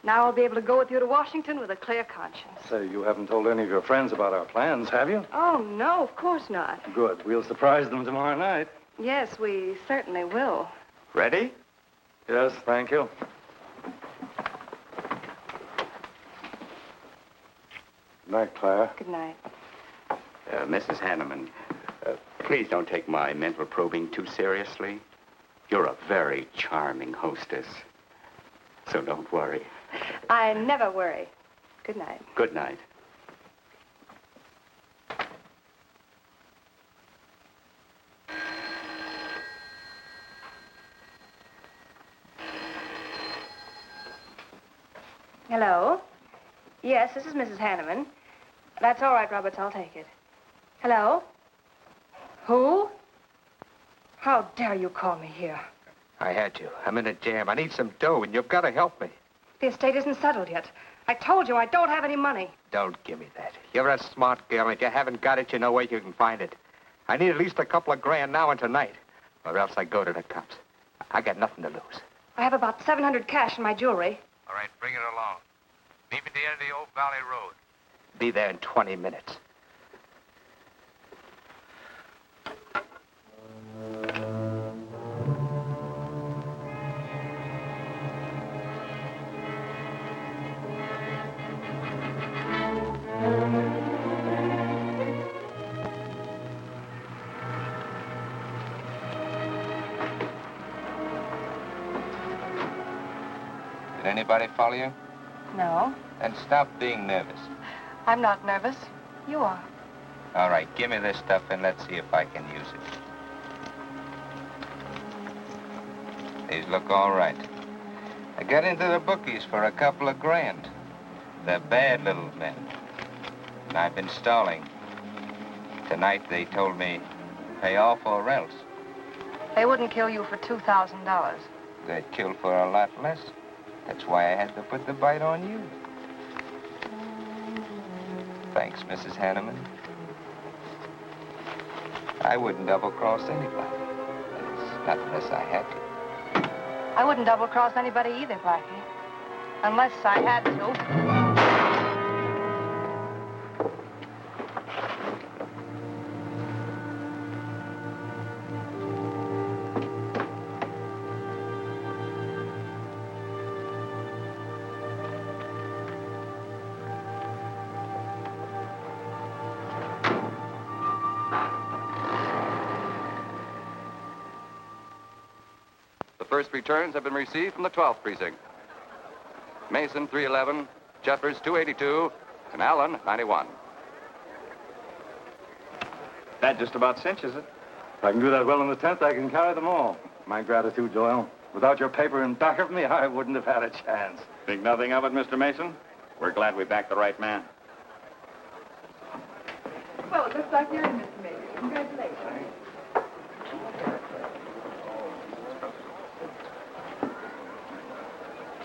Now I'll be able to go with you to Washington with a clear conscience. Say, you haven't told any of your friends about our plans, have you? Oh, no, of course not. Good. We'll surprise them tomorrow night. Yes, we certainly will. Ready? Yes, thank you. Good night, Claire. Good night. Mrs. Hanneman, please don't take my mental probing too seriously. You're a very charming hostess. So don't worry. I never worry. Good night. Good night. Hello? Yes, this is Mrs. Hanneman. That's all right, Roberts. I'll take it. Hello? Who? How dare you call me here? I had you. I'm in a jam. I need some dough, and you've got to help me. The estate isn't settled yet. I told you I don't have any money. Don't give me that. You're a smart girl, and if you haven't got it, you know where you can find it. I need at least a couple of grand now and tonight, or else I go to the cops. I got nothing to lose. I have about $700 cash in my jewelry. All right, bring it along. Meet me at the end of the Old Valley Road. Be there in 20 minutes. Did anybody follow you? No, Then stop being nervous. I'm not nervous. You are. All right, give me this stuff and let's see if I can use it. These look all right. I got into the bookies for a couple of grand. They're bad little men. And I've been stalling. Tonight they told me, pay off or else. They wouldn't kill you for $2,000. They'd kill for a lot less. That's why I had to put the bite on you. Thanks, Mrs. Hanneman. I wouldn't double-cross anybody. It's not unless I had to. I wouldn't double-cross anybody either, Blackie. Unless I had to. first returns have been received from the 12th precinct. Mason, 311, Jeffers, 282, and Allen, 91. That just about cinches it. If I can do that well in the 10th, I can carry them all. My gratitude, Doyle. Without your paper in back of me, I wouldn't have had a chance. Think nothing of it, Mr. Mason? We're glad we backed the right man. Well, it looks like you're in, Mr. Mason. Congratulations.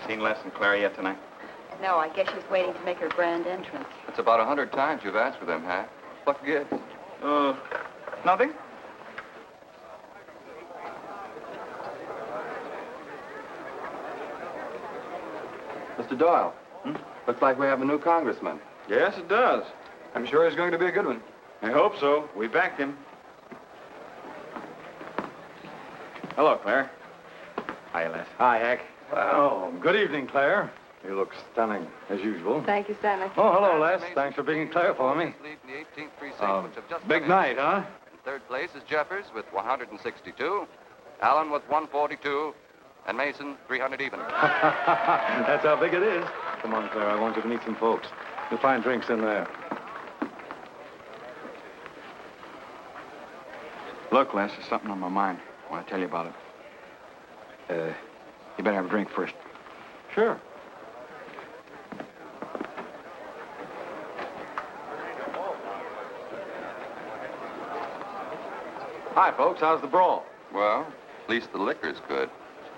Seen Les and Claire yet tonight? No, I guess she's waiting to make her grand entrance. It's about 100 times you've asked for them, huh? What gives? Nothing? Mr. Doyle, looks like we have a new congressman. Yes, it does. I'm sure he's going to be a good one. I hope so. We backed him. Hello, Claire. Hi, Les. Hi, Hank. Well, good evening, Claire. You look stunning, as usual. Thank you, Stanley. Oh, hello, Les. Thanks for being Claire for me. Big night, huh? In third place is Jeffers with 162, Allen with 142, and Mason 300 even. That's how big it is. Come on, Claire. I want you to meet some folks. You'll find drinks in there. Look, Les, there's something on my mind. I want to tell you about it. You better have a drink first. Sure. Hi, folks. How's the brawl? Well, at least the liquor's good.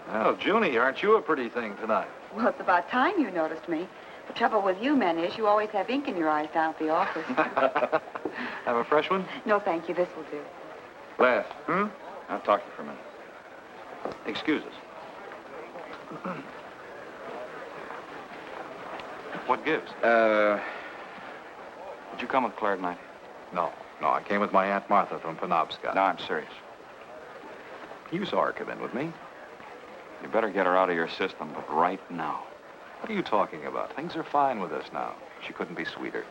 Well, Junie, aren't you a pretty thing tonight? Well, it's about time you noticed me. The trouble with you men is you always have ink in your eyes down at the office. Have a fresh one? No, thank you. This will do. Les. I'll talk to you for a minute. Excuse us. What gives? Did you come with Claire tonight? No, I came with my Aunt Martha from Penobscot. No, I'm serious. You saw her come in with me. You better get her out of your system, but right now. What are you talking about? Things are fine with us now. She couldn't be sweeter.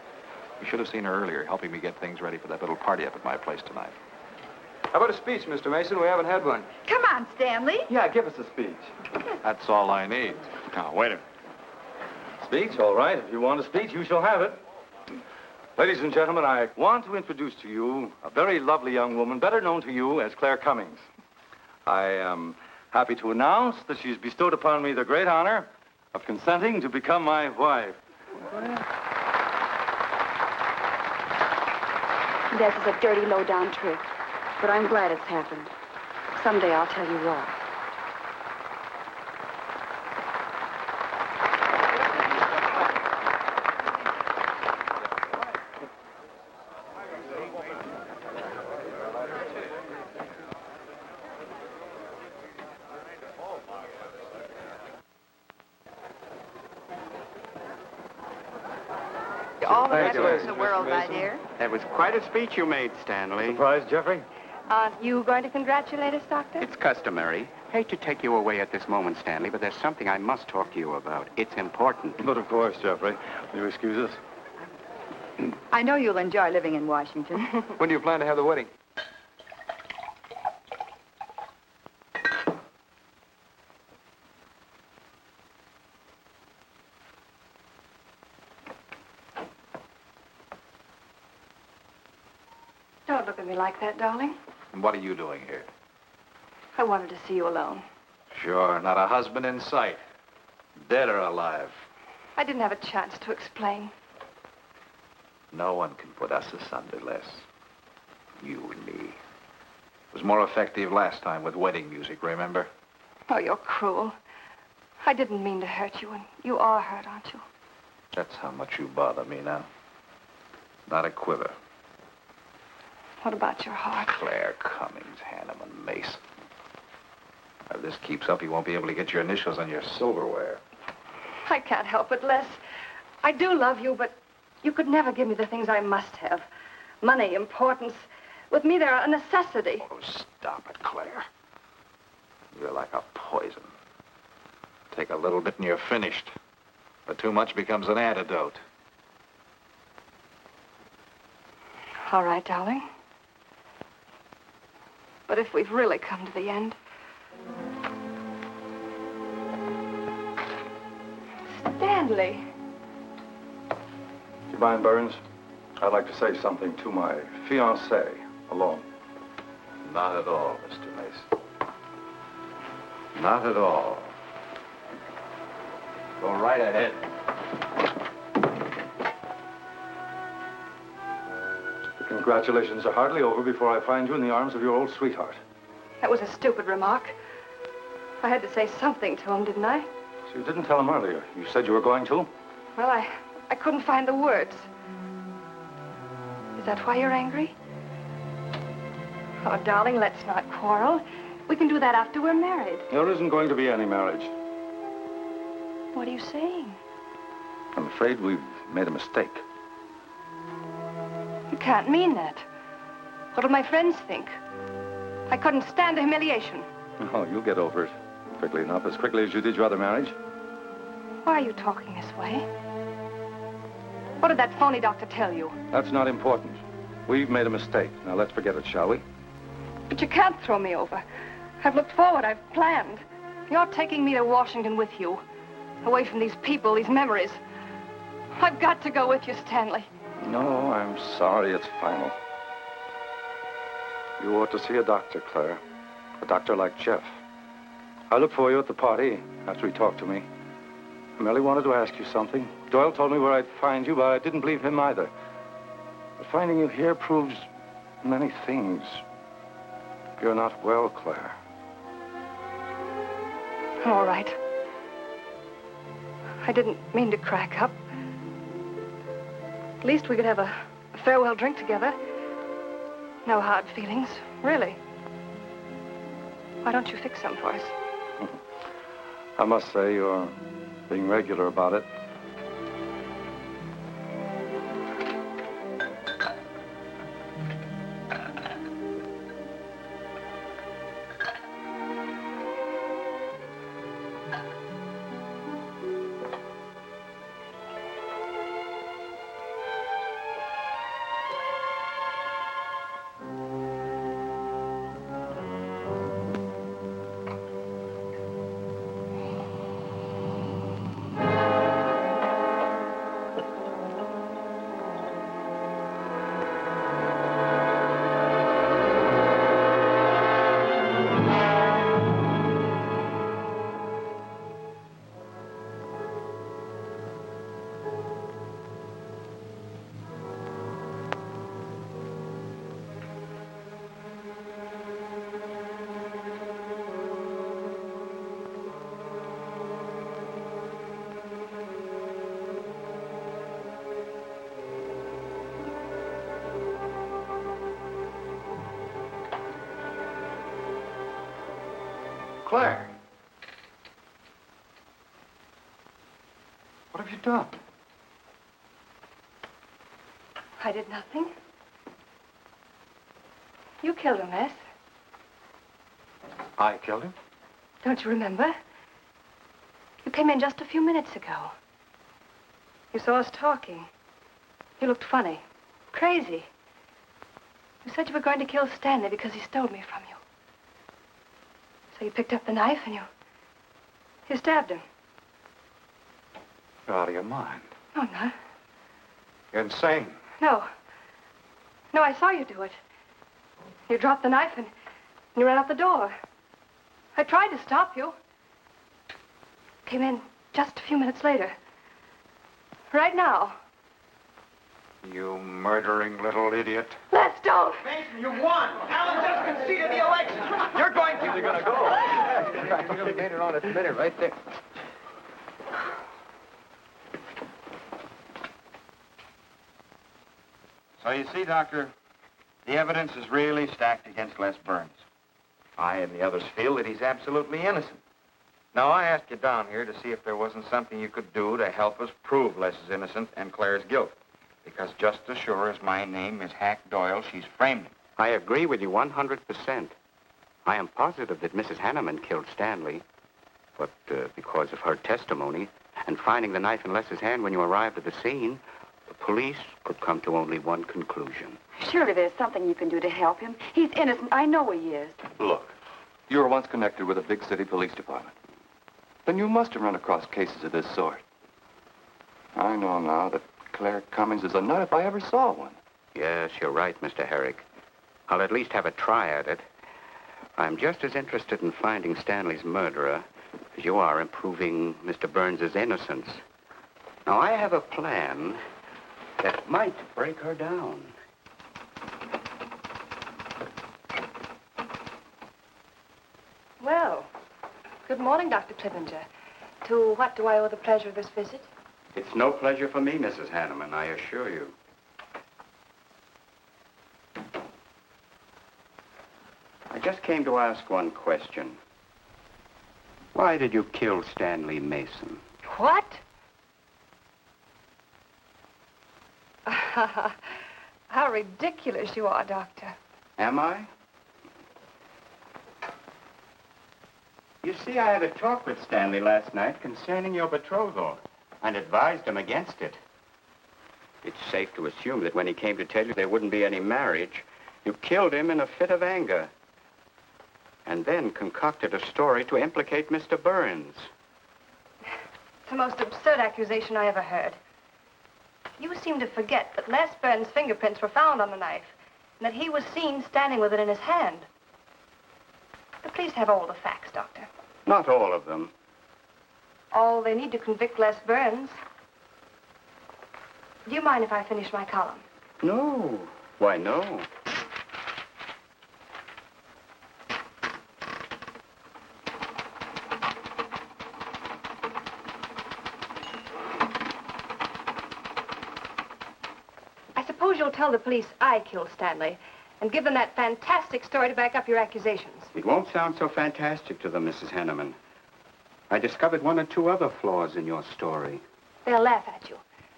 You should have seen her earlier, helping me get things ready for that little party up at my place tonight. How about a speech, Mr. Mason? We haven't had one. Come on, Stanley. Yeah, give us a speech. That's all I need. Now, wait a minute. Speech, all right. If you want a speech, you shall have it. Ladies and gentlemen, I want to introduce to you a very lovely young woman, better known to you as Claire Cummings. I am happy to announce that she's bestowed upon me the great honor of consenting to become my wife. This is a dirty, low-down trick. But I'm glad it's happened. Someday I'll tell you why. All the best in the world, my dear. That was quite a speech you made, Stanley. Surprise, Jeffrey? Aren't you going to congratulate us, Doctor? It's customary. Hate to take you away at this moment, Stanley, but there's something I must talk to you about. It's important. But of course, Jeffrey. Will you excuse us? I know you'll enjoy living in Washington. When do you plan to have the wedding? Don't look at me like that, darling. And what are you doing here? I wanted to see you alone. Sure, not a husband in sight. Dead or alive. I didn't have a chance to explain. No one can put us asunder, Les. You and me. It was more effective last time with wedding music, remember? Oh, you're cruel. I didn't mean to hurt you, and you are hurt, aren't you? That's how much you bother me now. Not a quiver. What about your heart? Claire Cummings, Hanneman, Mason. If this keeps up, you won't be able to get your initials on your silverware. I can't help it, Les. I do love you, but you could never give me the things I must have. Money, importance. With me, they're a necessity. Oh, stop it, Claire. You're like a poison. Take a little bit and you're finished. But too much becomes an antidote. All right, darling. But if we've really come to the end, Stanley. Do you mind, Burns? I'd like to say something to my fiancée alone. Not at all, Mr. Mason. Not at all. Go right ahead. The congratulations are hardly over before I find you in the arms of your old sweetheart. That was a stupid remark. I had to say something to him, didn't I? So you didn't tell him earlier. You said you were going to? Well, I couldn't find the words. Is that why you're angry? Oh, darling, let's not quarrel. We can do that after we're married. There isn't going to be any marriage. What are you saying? I'm afraid we've made a mistake. You can't mean that. What'll my friends think? I couldn't stand the humiliation. Oh, you'll get over it quickly enough, as quickly as you did your other marriage. Why are you talking this way? What did that phony doctor tell you? That's not important. We've made a mistake. Now let's forget it, shall we? But you can't throw me over. I've looked forward. I've planned. You're taking me to Washington with you. Away from these people, these memories. I've got to go with you, Stanley. No, I'm sorry. It's final. You ought to see a doctor, Claire. A doctor like Jeff. I look for you at the party after he talked to me. I merely wanted to ask you something. Doyle told me where I'd find you, but I didn't believe him either. But finding you here proves many things. You're not well, Claire. All right. I didn't mean to crack up. At least we could have a farewell drink together. No hard feelings, really. Why don't you fix some for us? I must say you're being regular about it. Claire. What have you done? I did nothing. You killed him, Les. I killed him? Don't you remember? You came in just a few minutes ago. You saw us talking. You looked funny. Crazy. You said you were going to kill Stanley because he stole me from you. So you picked up the knife and you stabbed him. You're out of your mind. No, I'm not. You're insane. No. No, I saw you do it. You dropped the knife and you ran out the door. I tried to stop you. Came in just a few minutes later. Right now. You murdering little idiot. Les, don't! Mason, you won! Alan just conceded the election! You're going to... You're gonna go. You made it on its minute right there. So you see, Doctor, the evidence is really stacked against Les Burns. I and the others feel that he's absolutely innocent. Now, I asked you down here to see if there wasn't something you could do to help us prove Les is innocent and Claire's guilt. Because just as sure as my name is Hack Doyle, she's framed him. I agree with you 100%. I am positive that Mrs. Hanneman killed Stanley. But because of her testimony and finding the knife in Les's hand when you arrived at the scene, the police could come to only one conclusion. Surely there's something you can do to help him. He's innocent. I know he is. Look, you were once connected with a big city police department. Then you must have run across cases of this sort. I know now that Claire Cummings is a nut if I ever saw one. Yes, you're right, Mr. Herrick. I'll at least have a try at it. I'm just as interested in finding Stanley's murderer as you are in proving Mr. Burns' innocence. Now, I have a plan that might break her down. Well, good morning, Dr. Clippinger. To what do I owe the pleasure of this visit? It's no pleasure for me, Mrs. Hanneman, I assure you. I just came to ask one question. Why did you kill Stanley Mason? What? How ridiculous you are, Doctor. Am I? You see, I had a talk with Stanley last night concerning your betrothal and advised him against it. It's safe to assume that when he came to tell you there wouldn't be any marriage, you killed him in a fit of anger and then concocted a story to implicate Mr. Burns. It's the most absurd accusation I ever heard. You seem to forget that Les Burns' fingerprints were found on the knife and that he was seen standing with it in his hand. The police have all the facts, Doctor. Not all of them. All they need to convict Les Burns. Do you mind if I finish my column? No. Why, no. I suppose you'll tell the police I killed Stanley and give them that fantastic story to back up your accusations. It won't sound so fantastic to them, Mrs. Hanneman. I discovered one or two other flaws in your story. They'll laugh at you.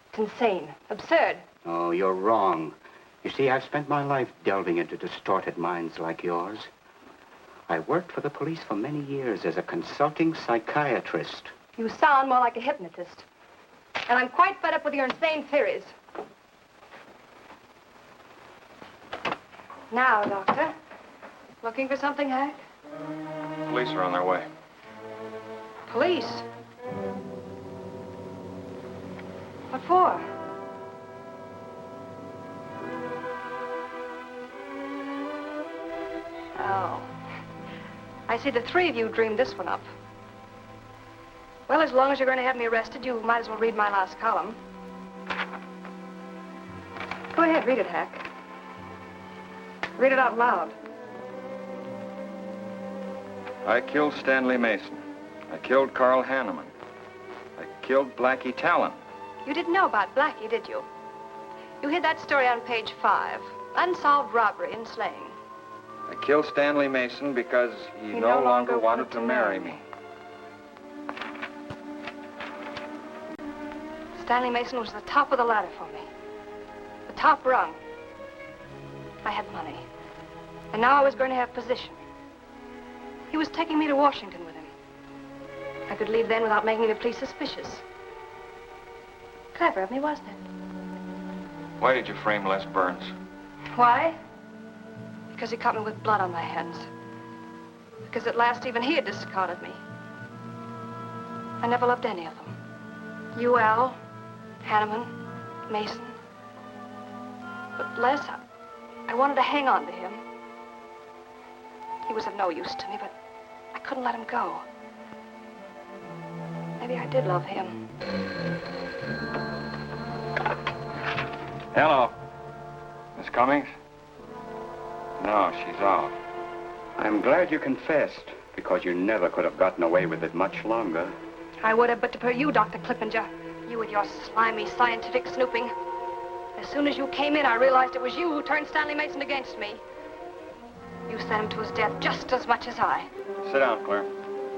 It's insane, absurd. Oh, you're wrong. You see, I've spent my life delving into distorted minds like yours. I worked for the police for many years as a consulting psychiatrist. You sound more like a hypnotist. And I'm quite fed up with your insane theories. Now, Doctor, looking for something, Hank? Police are on their way. Police? What for? Oh. I see the three of you dreamed this one up. Well, as long as you're going to have me arrested, you might as well read my last column. Go ahead, read it, Hack. Read it out loud. I killed Stanley Mason. I killed Carl Hanneman. I killed Blackie Talon. You didn't know about Blackie, did you? You hid that story on page 5. Unsolved robbery and slaying. I killed Stanley Mason because he no longer wanted to marry me. Stanley Mason was the top of the ladder for me. The top rung. I had money. And now I was going to have position. He was taking me to Washington with him. I could leave then without making the police suspicious. Clever of me, wasn't it? Why did you frame Les Burns? Why? Because he caught me with blood on my hands. Because at last even he had discarded me. I never loved any of them. You, Al, Hanneman, Mason. But Les, I wanted to hang on to him. He was of no use to me, but I couldn't let him go. Maybe I did love him. Hello. Miss Cummings? No, she's off. I'm glad you confessed, because you never could have gotten away with it much longer. I would have, but for you, Dr. Clippinger. You with your slimy scientific snooping. As soon as you came in, I realized it was you who turned Stanley Mason against me. You sent him to his death just as much as I. Sit down, Claire.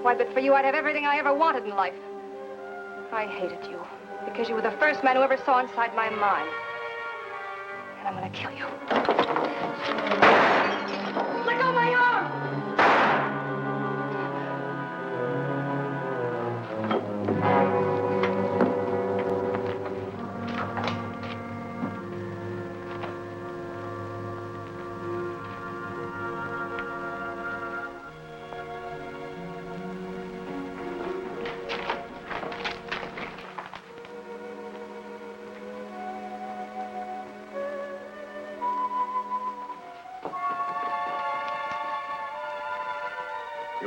Why, but for you, I'd have everything I ever wanted in life. I hated you because you were the first man who ever saw inside my mind. And I'm gonna kill you. Let go of my arm!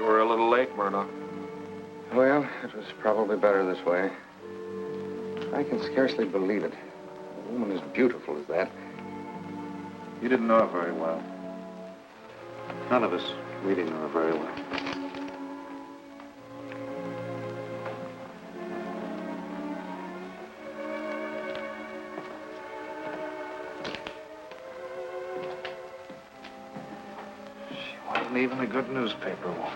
were a little late, Murdoch. Well, it was probably better this way. I can scarcely believe it. A woman as beautiful as that. You didn't know her very well. None of us really knew her very well. She wasn't even a good newspaper woman.